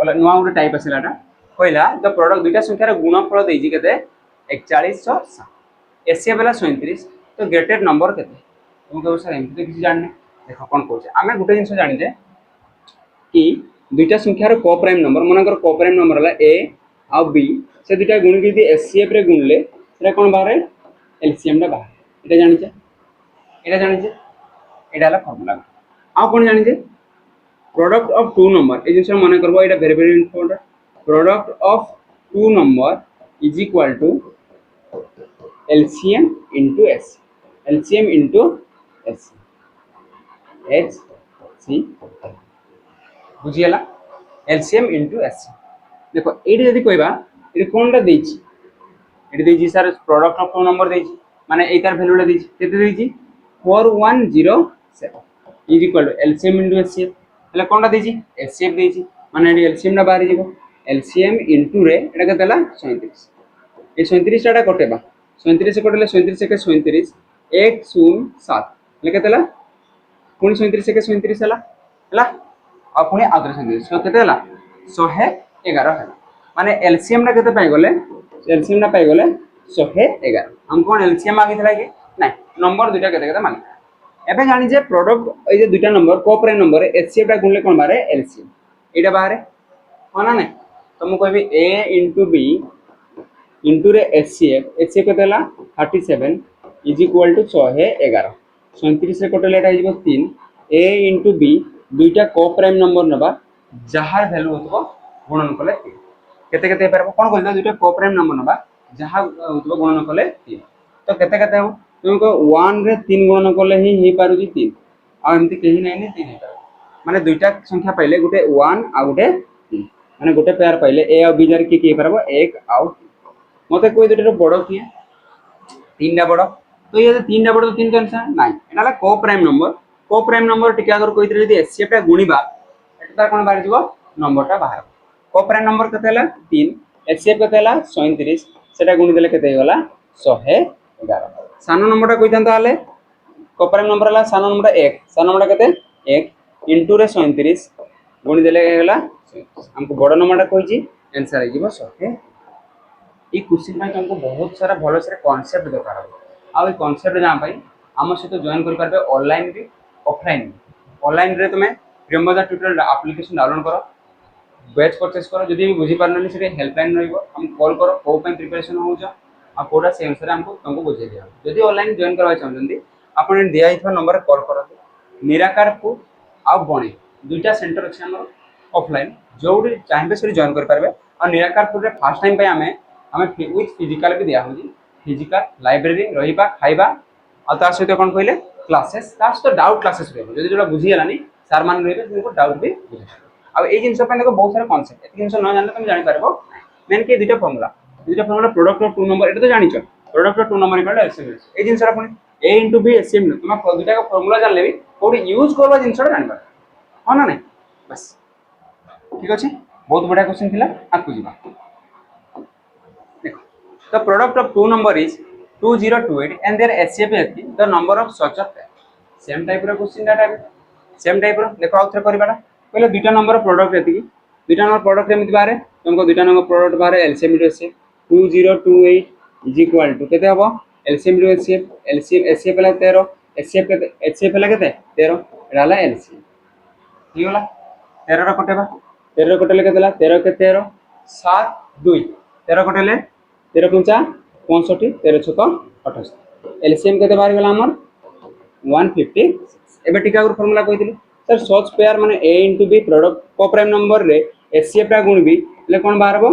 नुआ गोटे टाइप आसलाटा कहला द प्रोडक्ट दुईटा संख्यार गुणफल देजी केते 4107 एचसीएफ वाला 37 तो ग्रेटेस्ट नंबर केते तुम कहू सर एमती तो किसी जानने देखो कोन कहूचे आमे गोटे जिंस जानि जे कि दुईटा संख्यार को प्राइम नंबर मनकर को प्राइम नंबर हला ए आ बी से दुईटा गुण के एचसीएफ रे गुणले सेटा कोन बारे एलसीएम रा बारे एटा जानि जे एटा हला फार्मूला आ कोन जानि जे प्रोडक्ट ऑफ टू नंबर ए जिंस मन करबो एटा very important product of two number is equal to LCM into S LCM into S H C बुझियला एलसीएम इनटू एस देखो एडी जदी कहबा एडी कोनटा देछि एडी देछि sir product of two number देछि माने एटार वैल्यूटा देछि केते देछि 4107 is equal to LCM into HCF हला कोनटा देछि एचसीएफ देछि माने एडी एलसीएम ना बाहर जिवो एलसीएम इनटू रे एटा केतला 37 ए 37 टाटा कटेबा 37 से कटले 37 के 37 107 हला केतला पुनी 37 के 37 हला आ पुनी आउथरे 37 सो केते हला 111 हला माने एलसीएम ना केते पाई गले एलसीएम ना पाई गले 111 हम कोन एलसीएम मागी थला कि नै नंबर दुटा केते केते मागी एबे जानि जे प्रोडक्ट ए जे दुटा नंबर को प्राइम नंबर एचसीएफ टा गुणले कोन बारे एलसीएम एटा बारे कोना नै तो मु कहबी a * b * रे एचसीएफ एचसीएफ केते हला 37 इज इक्वल टू 111 37 रे कटले एटा हिजबो 3 a * b दुईटा को प्राइम नंबर नबा जहार वैल्यू होतबो गुणन कले 3 केते केते परबो कोन कहल दुईटा को प्राइम नंबर नबा जहा होतबो गुणन कले 3 तो केते केते हो तुमको 1 रे 3 गुणन कले ही पारुजी 3 आ एमती केही नै नै 3 हे पारो माने दुईटा संख्या पाइले गोटे 1 आ गोटे 3 माने गोटे पेयर पाइले ए आ बी जार की परबो 1 आ 3 मते कोइ दुटा बड़ किए 3टा बड़ तो ये 3टा बड़ तो 3 कैंसल नाही एनाला को प्राइम नंबर टिके अगर कहितले यदि एचसीएफ टा गुणीबा एटा कोन बाहर जीवो नंबर टा बाहर को प्राइम नंबर केते हला 3 एचसीएफ केते हला 37 सेटा गुणी देले केते होला 111 सानो नंबर टा कहितन ताले को प्राइम नंबर हला सानो नंबर 1 सानो नंबर केते 1 इनटू रे 37 गुणी देले होला हमको बड़ नंबर टा कहिची आंसर आ जीवो 100 ई क्वेश्चन में तुमको बहुत सारा भलो से कांसेप्ट दरकार हो आ कांसेप्ट जान पाई हम सहित जॉइन कर पारबे ऑनलाइन भी ऑफलाइन ऑनलाइन रे तुम प्रियंबदा ट्यूटोरियल एप्लीकेशन डाउनलोड करो बैच परचेस करो जदी भी बुझी पारननी से हेल्पलाइन रहइबो हम कॉल करो को पे प्रिपरेशन हो जा आ कोडा से अनुसार हमको तुमको बुझे दिया जदी ऑनलाइन जॉइन करबा चाहछन्ती आपण दिया हिथवा नंबर कॉल करो निराकार को आ बणे दुईटा सेंटर अछि हमर ऑफलाइन जोडी चाहबे से जॉइन कर पारबे आ निराकार को फर्स्ट टाइम पे हमें विथ फिजिकल भी दिया होजी फिजिकल लाइब्रेरी रहिबा खाइबा आ तार सहित कोन कहले क्लासेस तार सहित डाउट क्लासेस रहबो जदी जोला बुझी गेलानी सर मान रहबे तुमको डाउट भी बुझे आ ए जिंस पे देखो बहुत सारा कांसेप्ट ए जिंस न जानले तुम जानि पारबो मेन के दुटा formula product of two number एटा तो जानि छ product of two number equal LCM ए जिंस रा पुनी a * b एलसीएम तुम दुटा का फार्मूला जानले भी कोडी यूज करबा जिंस रा जानि पार हां ना नहीं बस ठीक अछि बहुत बड़ा क्वेश्चन थिला आकु जीवा The product of two number is 2028 and their HCF is the number of such of pair. Same type रो क्वेश्चन डाटा सेम टाइप रो देखो आउथरे करबाडा पहले दुटा नंबर प्रोडक्ट एति दुटा नंबर प्रोडक्ट एमिति बारे तुमको दुटा नंबर प्रोडक्ट बारे एलसीएम रेसे 2028 इज इक्वल टू केते हबो एलसीएम एचसीएफ ला 13 एचसीएफ ला केते 13 एडाला एलसीएम ठीक होला 13 रो कटेबा 13 रो कटेले केतेला 13 के 13 7 2 13 कटेले 13 पंचा 65 13 छक 28 एलसीएम केते बाहर गेला हमर 150 एबे टिका और फार्मूला कहितली सर सच पेयर माने a * b प्रोडक्ट को प्राइम नंबर रे एचसीएफ टा गुण b ले कोन बाहरबो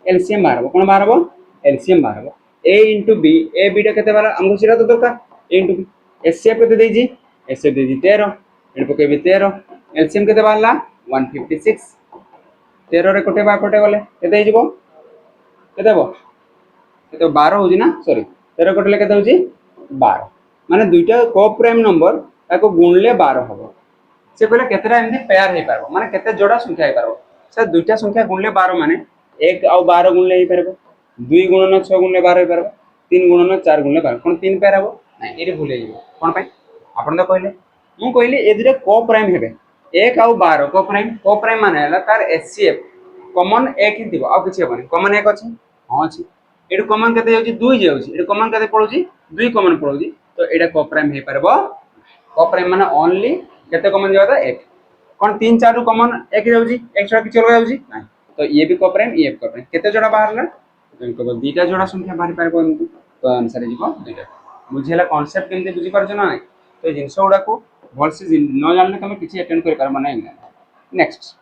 एलसीएम बाहरबो कोन बाहरबो एलसीएम बाहरबो a * b a b टा केते बाहर हमको सिरा तो दरकार a * b एचसीएफ केते देजी एचसीएफ देजी 13 एड पके भी 13 एलसीएम केते बाहरला 156 13 रे कोटे बा कोटे गले केते हिजबो केते हबो तो 12 होजी ना सॉरी 13 कटले केते होजी 12 माने दुईटा को प्राइम नंबर ताको गुणले 12 हबो से कहले केतेरा एमदी पेयर हे पारबो माने केते जोड़ा संख्या हे पारबो से दुईटा संख्या गुणले 12 माने 1 आ 12 गुणले हे पारबो 2 गुणन 6 गुणले 12 हे पारबो 3 गुणन 4 गुणले 12 कोन 3 पेयर हबो नै एरे भूले जिवो कोन पई आपन तो कहले मु कहली ए दुरे को प्राइम हेबे 1 आ 12 को प्राइम माने हला तार एचसीएफ कॉमन 1 ही दिबो आ किछ हेबनी कॉमन 1 अछि हां अछि एडु कॉमन केते जाउची 2 जाउची एडु कॉमन केते पडुची 2 कॉमन पडुची तो एडा को प्राइम हे परबो को प्राइम माने ओनली केते कॉमन जावता 1 कोन 3 4 रु कॉमन 1 जाउची 1 छोड़ा किछ अलग जाउची नाही तो ये भी को प्राइम ये को प्राइम केते जोड़ा बाहरला तुमको दुईटा जोड़ा संख्या बाहर पारबो एमती तो आंसर जीवो दुईटा बुझेला कांसेप्ट केमते बुझी परछ ना तो जिंस उडा को भल से न जानले तमे किछि अटेंड कर परबो नै next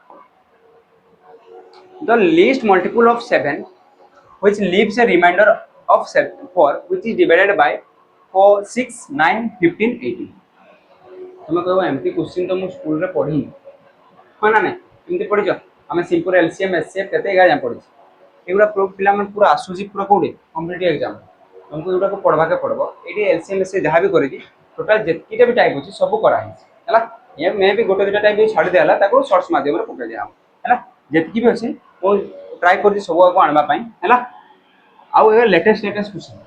the least multiple of 7 which leaves a remainder of 4 which is divided by 4 6 9 15 18 तुम कहबो एमती क्वेश्चन तो मु स्कूल रे पढी हां ना नै एमती पढी छ हमें सिंपल एलसीएम एचसीएफ केते एगा जाम पढी एगुडा प्रूफ फिला मन पूरा आसुजी पूरा कोडे कम्प्लीट एग्जाम तुमको एगुडा को पढवा के पड़बो एडी एलसीएम से जहां भी करी टोटल जेतिटा भी टाइप होची सब करा है हला ये मे भी गोटे दुटा टाइप छाडी देला ताको शॉर्ट्स माध्यम रे पकड़ दिया हला जेतिकी भी अछि ओ ट्राई कर सब को आनबा पई हला आउ ए लेटेस्ट क्वेश्चन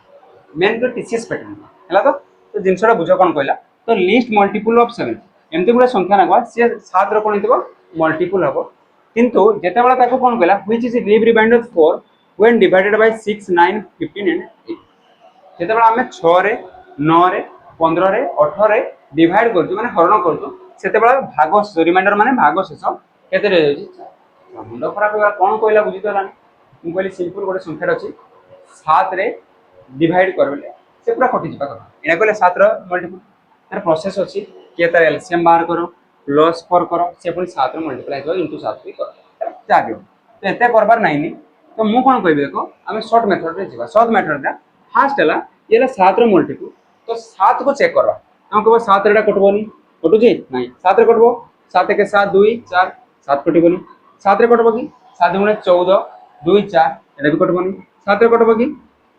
मेन को टीसीएस पैटर्न हला तो जिनसरा बुझ कोन कहला तो लिस्ट मल्टीपल ऑफ 7 एमते गुडा संख्या नागवा से 7 रो कोन हितबो मल्टीपल हबो किंतु जेते बला ताको कोन कहला which is leave remainder 4 when divided by 6 9 15 and 8 जेते बला हमें 6 रे 9 रे 15 रे 18 रे डिवाइड करजु माने हरण करजु सेते बला भाग रिमाइंडर माने भाग शेष केते रे जाई मुंड खराब कोन कहला बुझी तला मु कहली सिंपल गोटे संख्या अछि 7 रे डिवाइड करबले से पूरा कटि जिबा करा एना कहले 7 रो मल्टीपल तार प्रोसेस अछि के तार एलसीएम बाहर करो प्लस 4 करो से पुनी 7 रो मल्टीप्लाई करो इनटू 7 भी करो जाबियो तो एते करबार नाही नी तो मु कोन कहबे देखो हमें शॉर्ट मेथड रे जिबा शॉर्ट मेथड रा फास्ट हला येला 7 रो मल्टीपल तो 7 को चेक करबा हम कहबो 7 रेडा कटबोनी कटु जी नाही 7 रे कटबो 7 1 7 2 4 7 কটিবনি 7 রে কটব কি 7 গুণে 14 2 4 এটা भी কটবনি 7 রে কটব কি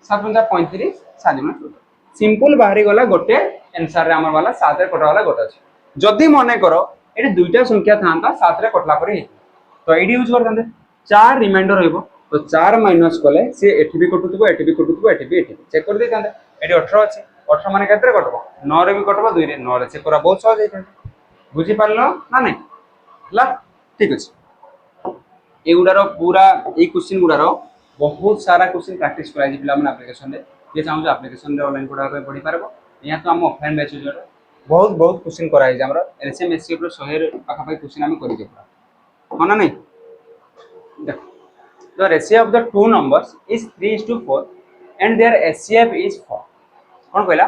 7 5 35 7 গুণে 14 সিম্পল বাহারি গলা গোটে आंसर रे हमर वाला 7 रे कटा वाला गोटे अछि जदी मने करो एटी दुईटा संख्या थांता 7 रे कटला परे तो एडी यूज करथांते 4 रिमाइंडर होइबो तो 4 माइनस कले से एठी भी कटुतबो एठी भी कटुतबो एठी भी चेक कर दे थांते एटी 18 अछि 18 माने केतरे कटबो 9 रे भी कटबो 2 रे 9 रे चेक करा बहुत सहज हेतै बुझी पारलो ना नहीं ला ठीक अछि एगुडारो पूरा ए क्वेश्चन गुडारो बहुत सारा क्वेश्चन प्रैक्टिस कराइ जे पिला मन एप्लीकेशन रे जे चाहू एप्लीकेशन रे ऑनलाइन कोडा पे पढी पारबो यहाँ तो हम ऑफलाइन बैच जो बहुत बहुत क्वेश्चन कराई हमरा एलसीएम एचसीएफ रो 100 पाखा पाखी क्वेश्चन हम करि जे पूरा माना नहीं देखो the ratio of the two numbers is 3:4 and their HCF is 4 कोन कहला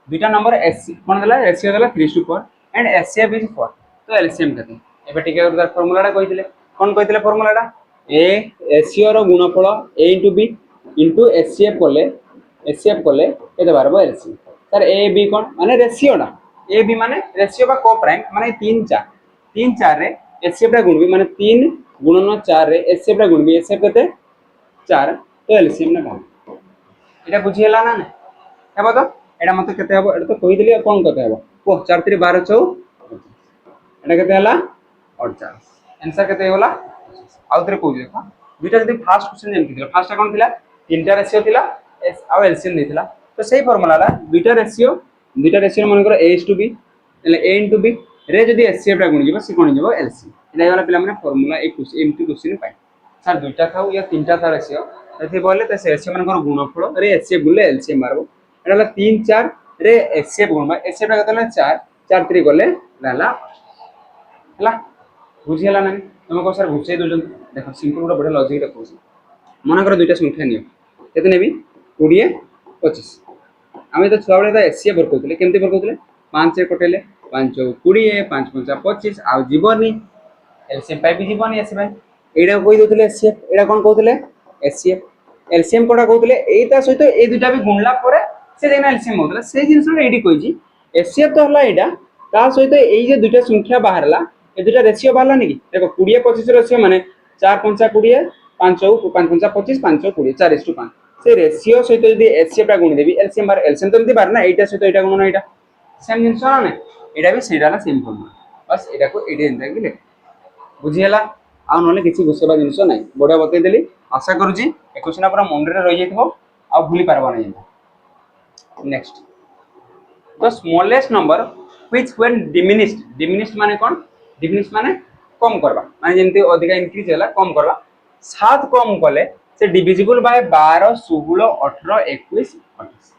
दुईटा नंबर एच कोन देला रेशियो देला 3:4 and HCF is 4 तो एलसीएम कते एबे ठीक है उधर फार्मूलाटा कहितले कोन कहितले फार्मूलाटा ए रेशियो रो गुणफल a * b * HCF कोले केते बारबो एलसीएम सर ए बी कोन माने रेशियो ना ए बी माने रेशियो बा कोप रैंक माने 3 4 रे एचसीएफ रा गुण बी माने 3 गुणन 4 रे एचसीएफ रा गुण बी एचसीएफ कते 4 तो एलसीएम ना कोन एटा बुझी हला ना हेबो तो एटा मते कते हेबो एटा तो कहि देली कोन कते हेबो को 4 3 12 4 एटा कते हला 48 आंसर कते होला आउतरे को देखो दुटा जदी फास्ट क्वेश्चन जेम थिला फास्ट कोन थिला तीनटा रेशियो थिला एस आ एलसीएम देथिला तो सही फार्मूला ला दुटा रेशियो मन करो a:b એટલે a * b रे जदी एचसीएफ रा गुण जीवो से कोन जीवो एलसीएम एला वाला पिला माने फार्मूला एक एमटी क्वेश्चन पाइ सर दुटा थाउ या तीनटा था रेशियो एथि बोले त से रेशियो मन करो गुणफल रे एचसीएफ गुले एलसीएम मारबो एला 3 4 रे एचसीएफ गुण एचसीएफ रा कतला 4 4 3 गले रहला हला बुझियला ना तुम को सर घुसै दोजन देखो सिंपल गोटा बडा लॉजिक रे कहू मन करो दुटा संख्या नियो केते नेबी 20 25 आमे तो छुआ बेले एचसीएफ बर कहतले केमते बर कहतले 5 रे कटेले 5 20 5 5 25 आ जीवनी एलसीएम पाइ भी जीवनी एस भाई एडा कोइ दोतले एचसीएफ एडा कोन कहतले एचसीएफ एलसीएम कोडा कहतले एटा सहित ए दुटा भी गुणला परे से जेना एलसीएम होतला से जिंस रे एडी कहजी एचसीएफ तो हला एडा ता सहित ए जे दुटा संख्या बाहरला ए दुटा रेशियो बाहरला नेकी देखो 20 25 रेशियो माने 4 5 20 5 5 25 5 20 4:5 से रेशियो सहित यदि एचसीएफ रा गुण देबी एलसीएम बार एलसीएम तो बार ना एटा सहित एटा गुण ना एटा सेम जिंस ना ने एटा भी सेडाला सेम फॉर्मूला बस एटा को एडी एंता कि ले बुझियला आ नले किछि गुसेबा जिंस नै बडा बतै देली आशा करू जी ए क्वेश्चन पूरा मुंड रे रहि जइथबो आ भूली पारबा नै next the smallest number which when diminished माने कोन डिमिनिश्ड माने कम करबा माने जेंति अधिका इंक्रीज होला कम करबा 7 कम कले से डिविजिबल बाय 12 16 18 21 28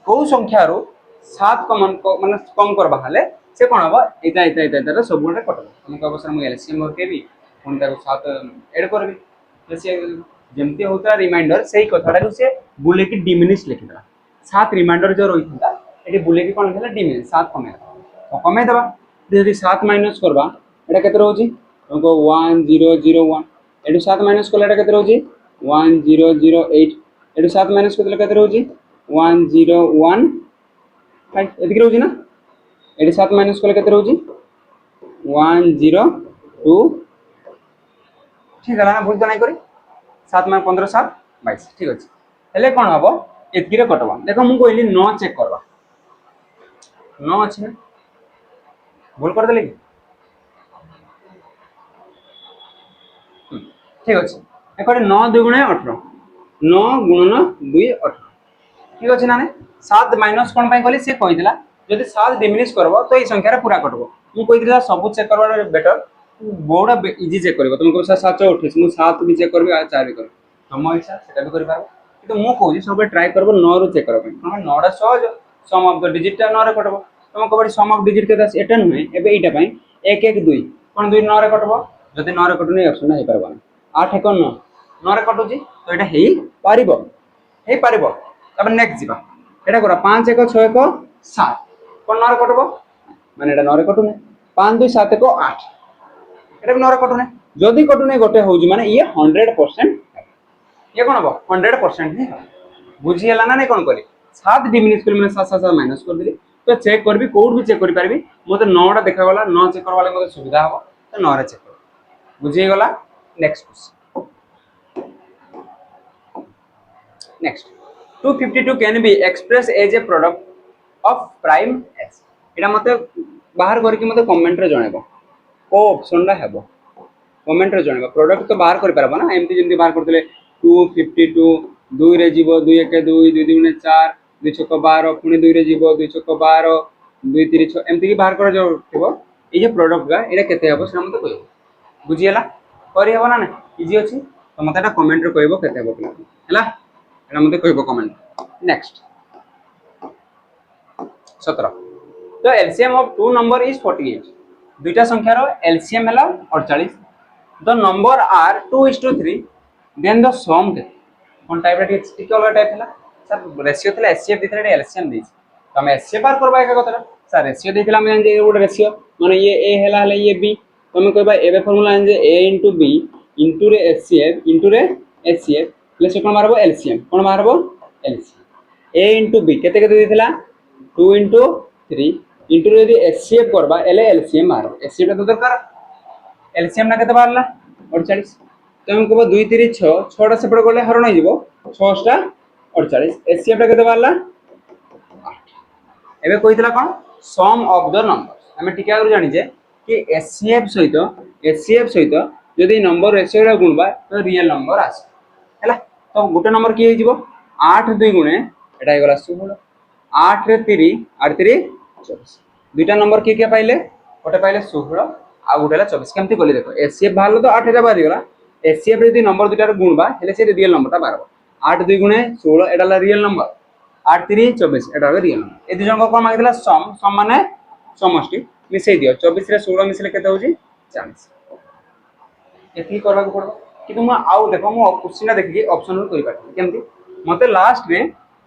को संख्या रो 7 कम माने कम करबा हले से कोन हबो एटा सब गोटे कटब हम कहबो सर मु एलसीएम केबी कोन ताको 7 ऐड करबी तो से जेमते होता रिमाइंडर सही कथाटा को से बुले की डिमिनिश लिखिदा 7 रिमाइंडर जो रहिता एटी बुले की कोन हला डिमिनिश 7 कमे तो कमे दबा यदि 7 माइनस करबा एटा केते रहउची हमको 1 0 0 1 एटू 7 माइनस करले एटा केते रहउची 1 0 0 8 एटू 7 माइनस करले केते रहउची 1 0 1 5 एति रहउची ना एटू 7 माइनस करले केते रहउची 1 0 2 ठीक है ना भूल तो नहीं करी 7 में 15 7 22 ठीक अछि हेले कोन हबो एति रे कटबा देखो मु कहली 9 चेक करबा 9 अछि ना भूल कर देले ठीक अछि एकोडे 9 2 गुणे 18 9 गुणन 2 18 ठीक अछि ना ने 7 माइनस कोन पय कहली से कहि दिला जदि 7 डिमिनिश करबो तो ई संख्या रे पूरा कटबो मु कहि दिला सब चेक करबा बेटर बोर्ड इजी चेक करबो तुम को 7 28 मु 7 भी चेक करबी आ 4 भी करबी हम इच्छा सेटा भी करि पारबो किंतु मु कहू सब ट्राई करबो 9 रो चेक करबो हम 9 रा सहज सम ऑफ द डिजिट टा 9 रे कटबो तुम को बडी सम ऑफ डिजिट केता एटा नहे एबे एटा पय 1 1 2 कोन 2 9 रे कटबो जदि 9 रे कटुनी ऑप्शन हे परबा 8 1 9 9 रे कटुजी तो एटा हे पारिबो तब नेक्स्ट जीवा एटा करा 5 1 6 1 7 कोन 9 रे कटबो माने एटा 9 रे कटुने 5 2 7 1 8 एटा भी 9 रे कटुने जदि कटुने गोटे होउजी माने ये 100% ये कोन हबो 100% ही बुझी हला ना नै कोन करी 7 डिमिनिश कर माने 7 7 माइनस कर देली तो चेक करबी कोड भी चेक करि परबी मते 9 टा देखा गला 9 चेक करवाले मते सुविधा हो तो 9 रे चेक कर बुझी गला। Next question next 252 can be express as a product of prime एक्स एटा मते बाहर करके मते कमेंट रे जणेबो को ऑप्शन ला हेबो कमेंट रे जणेबो प्रोडक्ट तो बाहर कर परबो ना एमती जेमती बाहर करतले 252 2 रे जीवो 2 1 2 2 2 4 2 6 12 पुनी 2 रे जीवो 2 6 12 2 3 6 एमती की बाहर कर जो थिबो ए जे प्रोडक्ट का एटा केते हेबो से मते कहबो बुझी हला करि हेबो ना ना इजी अछि तो मते एटा कमेंट रे कहबो केते हेबो पिला हला एटा मते कहबो कमेंट। नेक्स्ट 17 तो LCM of two number is 48 दुईटा संख्या रो एलसीएम हला 48 the number are 2:3 then the sum के कोन टाइप रे टिक अलग टाइप हला सर रेशियो थला एचसीएफ दिथला एलसीएम दैछ तो हम एचसीएफ बार करबा एका कतरा सर रेशियो दिथला हम जान जे गोटे रेशियो माने ये ए हला हला ये बी तो हम कहबा एबे फार्मूला जान जे a * b * रे एचसीएफ * रे एचसीएफ प्लस कोन मारबो एलसीएम कोन मारबो एलसीएम a * b केते केते दिथला 2 * 3 इंटू यदि एचसीएफ करबा एले एलसीएम मारो एचसीएफ तो दरकार एलसीएम ना केते बारला 48 तो हम कहबो 2 3 6 6 टा सेपड़ गले हरण हो जिवो 6 टा 48 एचसीएफ टा केते बारला 8 एबे कहितला कोन सम ऑफ द नंबर्स हमें टिका आगु जानि जे कि एचसीएफ सहित यदि नंबर रेशियो रा गुणबा तो रियल नंबर आसे हैला तो गोटे नंबर की हे जिवो 8 2 गुणे एटा हे गला 16 8 रे 3 8 3 24 दुईटा नंबर के पाइले गोटे पाइले 16 आ गोटे 24 केमती कली देखो एचसीएफ बाहरलो तो 8 टा बाहरी गला एचसीएफ यदि नंबर दुटार गुणबा हेले से रियल नंबर ता बारबो 8 2 गुणे 16 एटा ला real number 8 3 24 Etah La real number A दु जन को कोन मागितला सम माने समष्टि मिसै दियो 24 रे 16 मिसले केते होजी 40 एथि करबा को पड़बो कि तुम आउ देखो मो क्वेश्चन देखि ऑप्शन रो करि पाथि केमती मते लास्ट रे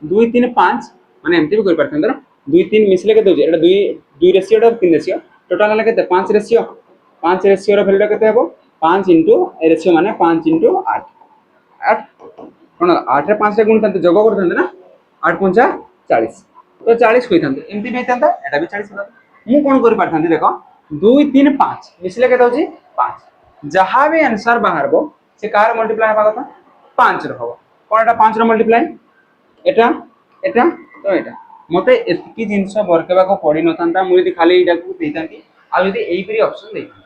2 3 5 माने एमती भी करि पाथि ना 2 3 मिसले केते होजी एटा 2 रेशियो टा 3 रेशियो टोटल हला केते 5 रेशियो रो वैल्यू केते हेबो 5 इनटू ए रेशियो माने 5 इनटू 8 8 कोन 8 रे 5 रे गुण तंते जोग करथंते ना 8 5 40 तो 40 होइथंते एमती भी होइथंता एटा भी 40 होता मु कोन करि पाथंती देखो 2 3 5 मिसले केते होजी 5 जहां भी आंसर बाहरबो से कार मल्टीप्लाई हेबा कथा 5 रो होबो कोन एटा 5 रो मल्टीप्लाई एटा एटा तो एटा मते एतकी जिंस बरकेबा को पड़ी नथांता मु यदि खाली एटा को देइतांती आ यदि एई परी ऑप्शन देइतांती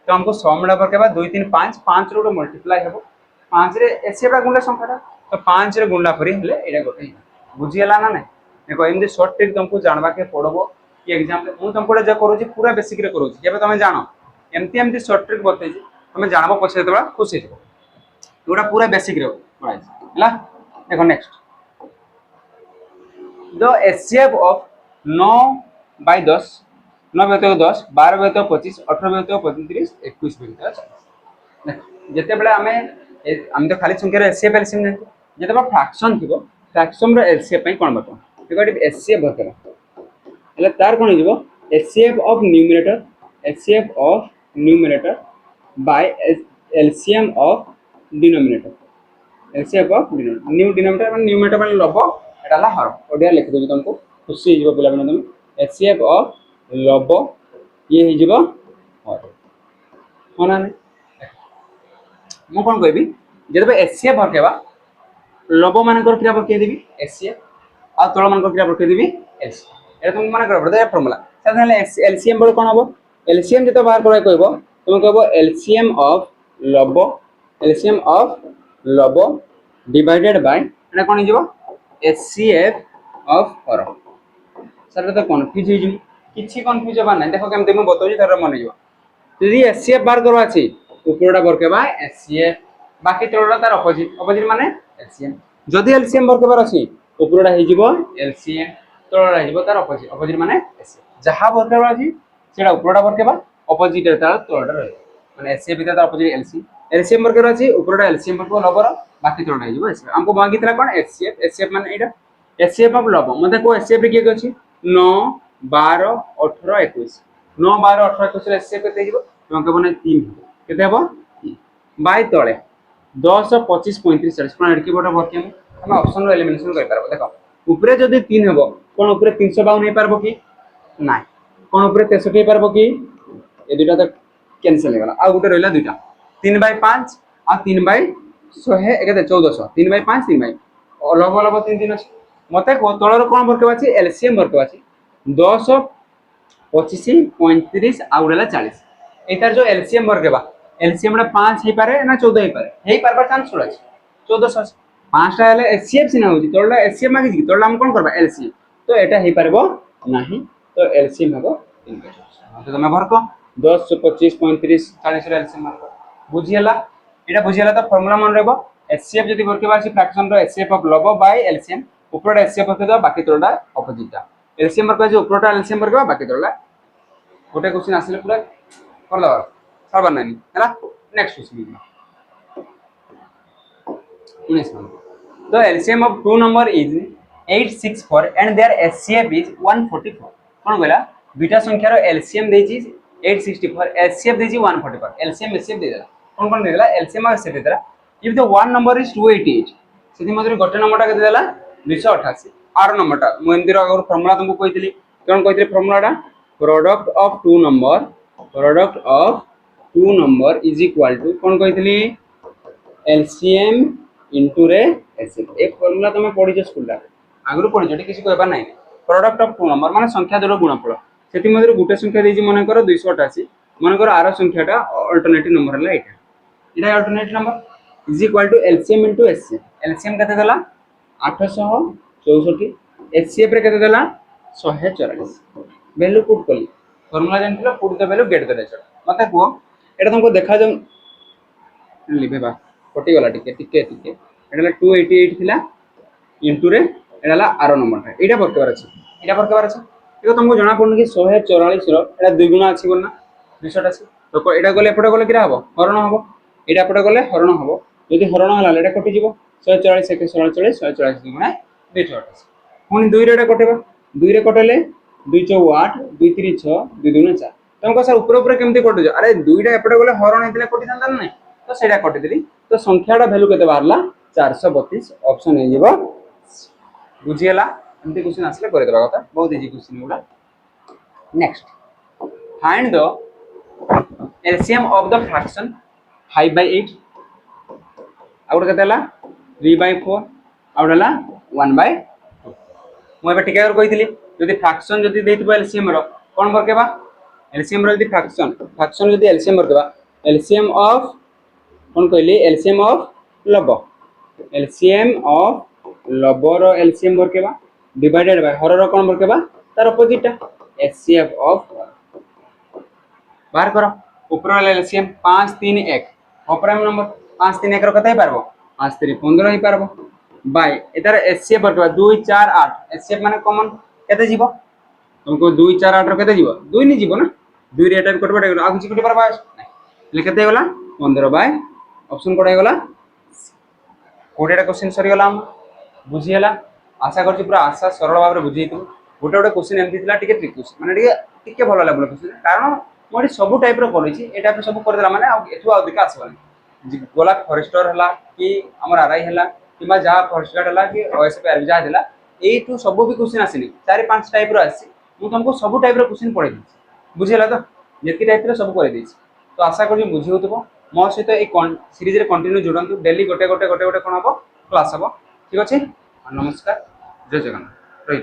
तो हमको 100 मिला बरकेबा 2 3 5 5 रो मल्टीप्लाई हेबो 5 रे एसेबा गुणला संख्याटा तो 5 रे गुणला परी हेले एटा गोटे बुझियला ना नै देखो एमदी शॉर्ट ट्रिक तुमको जानबा के पड़बो कि एग्जांपल मु तुमको जे करू छी पूरा बेसिक रे करू छी जेबे तुम जानो एमती एमती शॉर्ट ट्रिक बतै छी तुम जानबो पछे तबा खुशी हो एटा पूरा बेसिक रे पढ़ाई हला देखो next the HCF of 9 by 10 9 बेतो 10 12 बेतो 25 18 बेतो 35 21 बेतो 40 देखो जते बेले हम तो खाली संख्या रे एचसीएफ एलसीएम नै जते बा फ्रैक्शन थिबो फ्रैक्शन रे एचसीएफ पई कोन बतो देखो एटी एचसीएफ बतला हला तार कोन हिजबो HCF of numerator by LCM of denominator HCF of denominator माने न्यूमरेटर माने लबो एटा ला हर ओडिया लिख दो तुमको खुशी हिजबो पिला बने तुम एचसीएफ ऑफ लबो ये हिजबो हर होना नै मु कोन कहबी जेबे एचसीएफ हरकेबा लबो मानकर क्रिया पर के देबी एचसीएफ आ तळ मानकर क्रिया पर के देबी एचसीएफ एटा तुम माने कर पड़े फार्मूला साधारण एलसीएम बळ कोन हबो एलसीएम जतो बाहर करे कहबो तुम कहबो एलसीएम ऑफ लबो डिवाइडेड बाय एटा कोन हिजबो एचसीएफ ऑफ हर सर तो कंफ्यूज हो जिमु किछि कंफ्यूज होबा नै देखो केमते म बतौजी तार मन हिजबो यदि एचसीएफ बाहर करबा अछि ऊपरटा बरकेबा एचसीएफ बाकी तळटा तार अपोजिट माने एलसीएम जदि एलसीएम बरकेबार अछि ऊपरटा हिजबो एलसीएम तळटा हिजबो तार अपोजिट माने एचसीएफ जहा बरकेबार अछि सेडा ऊपरटा बरकेबा अपोजिट तार तळटा रहै माने एचसीएफ तार अपोजिट एलसीएम बरकेबार अछि ऊपरटा एलसीएम बरको लबर बाकी तळटा हिजबो एचसीएफ हमको मागितला कोन एचसीएफ माने एटा एचसीएफ ऑफ लबो मते को एचसीएफ रे के अछि 9 12 18 21 9 12 18 21 एचसीएफ केते हिजबो हमको बने 3 केते हबो बाय तळे 10 25 35 40 कोन एडकी बोटा भरके हम ऑप्शन रो एलिमिनेशन कर पारबो देखो উপরে যদি 3 হবো কোন উপরে 352 হই পারবো কি নাই কোন উপরে 63 হই পারবো কি এই দুইটা তো ক্যান্সেল হয়ে গেল আর গোটে রইলা দুইটা 3/5 আর 3/100 একাতে 1400 3/5 3/, লব লব 3 3 আছে মতে তলর কোন বর্কে আছে এলসিএম বর্কে আছে 10 25 35 আর উড়ালা 40 এটার যে এলসিএম বর্কেবা এলসিএম টা 5 হই পারে না 14 হই পারে হেই পারবার চান্স আছে 1400 আছে 5টা হলে এসসিএফ সিনা হচ্ছে তোরলা এসসিএম মাগি কি তোরলা আম কোন করবা এলসিএম তো এটা হই পারবো নাহি তো এলসিএম হবো 3/6 তো তুমি ভরকো 10 25 35 40 র এলসিএম মারকো বুঝিলা এটা বুঝিলা তো ফর্মুলা মনে রাখবো এসসিএফ যদি বর্কেবা আছে ফ্র্যাকশন র এসসিএফ অফ লব বাই এলসিএম উপরটা এসসিএফ হতে দাও বাকি তোরটা অপোজিটটা এলসিএম বর্কে আছে উপরটা এলসিএম বর্কেবা বাকি তোরলা গোটে কোশ্চেন আসলে পুরা कर दवा सरबर नहीं है ना next question 19 number the LCM of two number is 864 and their HCF is 144 কোন বলা দুইটা সংখ্যার LCM দেইছি 864 HCF দেইছি 144 LCM HCF দেই দেলা কোন কোন দেই দেলা LCM আর HCF দেই দেলা if the one number is 288 সেটি মধ্যে গোটে নম্বরটা কেতে দেলা 288 আর নম্বরটা মু এমতির আগর ফর্মুলা তুমକୁ কইতলি কোন কইতলি ফর্মুলাটা product of two number is equal to কোন কইতলি LCM into रे HCF ए फॉर्मूला তুমি পড়িছো স্কুলটা আগরু পড়িছো এটি কিছু কইবার নাই product of two number মানে সংখ্যা দুটোর গুণফল সেটি মধ্যে গোটে সংখ্যা দেইছি মনে করো 288 মনে করো আর সংখ্যাটা অল্টারনেটিভ নম্বর হলা এটা alternative number is equal to LCM into HCF LCM কত দেলা 864 HCF রে কত দেলা 144 ভ্যালু পুট কলি ফর্মুলা জানছিল পুট দ ভ্যালু গেট দ রেজাল্ট মতে কো এটা তোমাকে দেখা যাও লিখবা কটি গলা টিকে টিকে টিকে এটা 288 থিলা ইনটু রে এটা আর নম্বরটা এটা বর্কেবার আছে এটা বর্কেবার আছে দেখো তোমাকে জানা পড়ন কি 144 র এটা দুই গুণ আছে কোন না 200 আছে তো এটা গলে এপটা গলে কিরা হবে হরণ হবে এটা এপটা গলে হরণ হবে যদি হরণ হলা এটা কটি যাব 144 একে 144 144 দুগুণে 200 আছে পুনি 2 রে এটা কটেবা 2 রে কটালে 2 4 8 2 3 6 2 2 4 तुमको सर ऊपर ऊपर केमती कटि जा अरे दुईटा एपटे गले हरण हेतिले कटि थांता नै तो सेटा कटि देली तो संख्याटा वैल्यू केते बाहरला 432 ऑप्शन हे जेबो बुझियला एमती क्वेश्चन आसले करे देबा कथा बहुत इजी क्वेश्चन गुडा next find the LCM of the fraction 5/8 आउट केतेला 3/4 आउटला 1/2 मु एबे टिके कर कहितली जदि फ्रैक्शन जदि देइतबो एलसीएम रो कोन बरकेबा एलसीएम रो यदि फ्रैक्शन यदि एलसीएम बरकेबा एलसीएम ऑफ कोन कहली एलसीएम ऑफ लब एलसीएम ऑफ लब रो एलसीएम बरकेबा डिवाइडेड बाय हर रो कोन बरकेबा तार अपोजिट एचसीएफ ऑफ बाहर करो ऊपर वाला एलसीएम 5 3 1 ऑपरेम नंबर 5 3 1 रो कते पारबो 5 3 15 ही पारबो बाय एतार एचसीएफ बरकेबा 2 4 8 एचसीएफ माने कॉमन केते जीवो तुमको 2 4 8 रो केते जीवो 2 नि जीवो ना 2 रे एटा कटबा आ किछि कटि पारबा ले केते गला 15 बाय ऑप्शन कोडा गला कोडेटा क्वेश्चन सरी गला बुझी हला आशा करछि पूरा आशा सरल भाबरे बुझी तु गोटे गोटे क्वेश्चन एमती थिला टिके ट्रिक क्वेश्चन माने टिके भलो लागलो क्वेश्चन कारण मोडी सब टाइप रो करिछि एटा पे सब कर देला माने एथु आ दिका आसबनी गोला फॉरेस्टर हला कि हमर आरआई हला किबा जा फॉरेस्टर हला कि ओएसपी आरबी जा देला ए टू सब भी क्वेश्चन आसिनी 4 5 टाइप रो आसी मु तुमको सब टाइप रो क्वेश्चन पढे दी बुझिला तो जेति टाइप रो सब कर देछि तो आशा करछि बुझी होतबो मो सहित ए सीरीज रे कंटिन्यू जोडंतु डेली गोटे गोटे गोटे गोटे कोन हबो क्लास हबो ठीक अछि नमस्कार जय जगन्नाथ रही।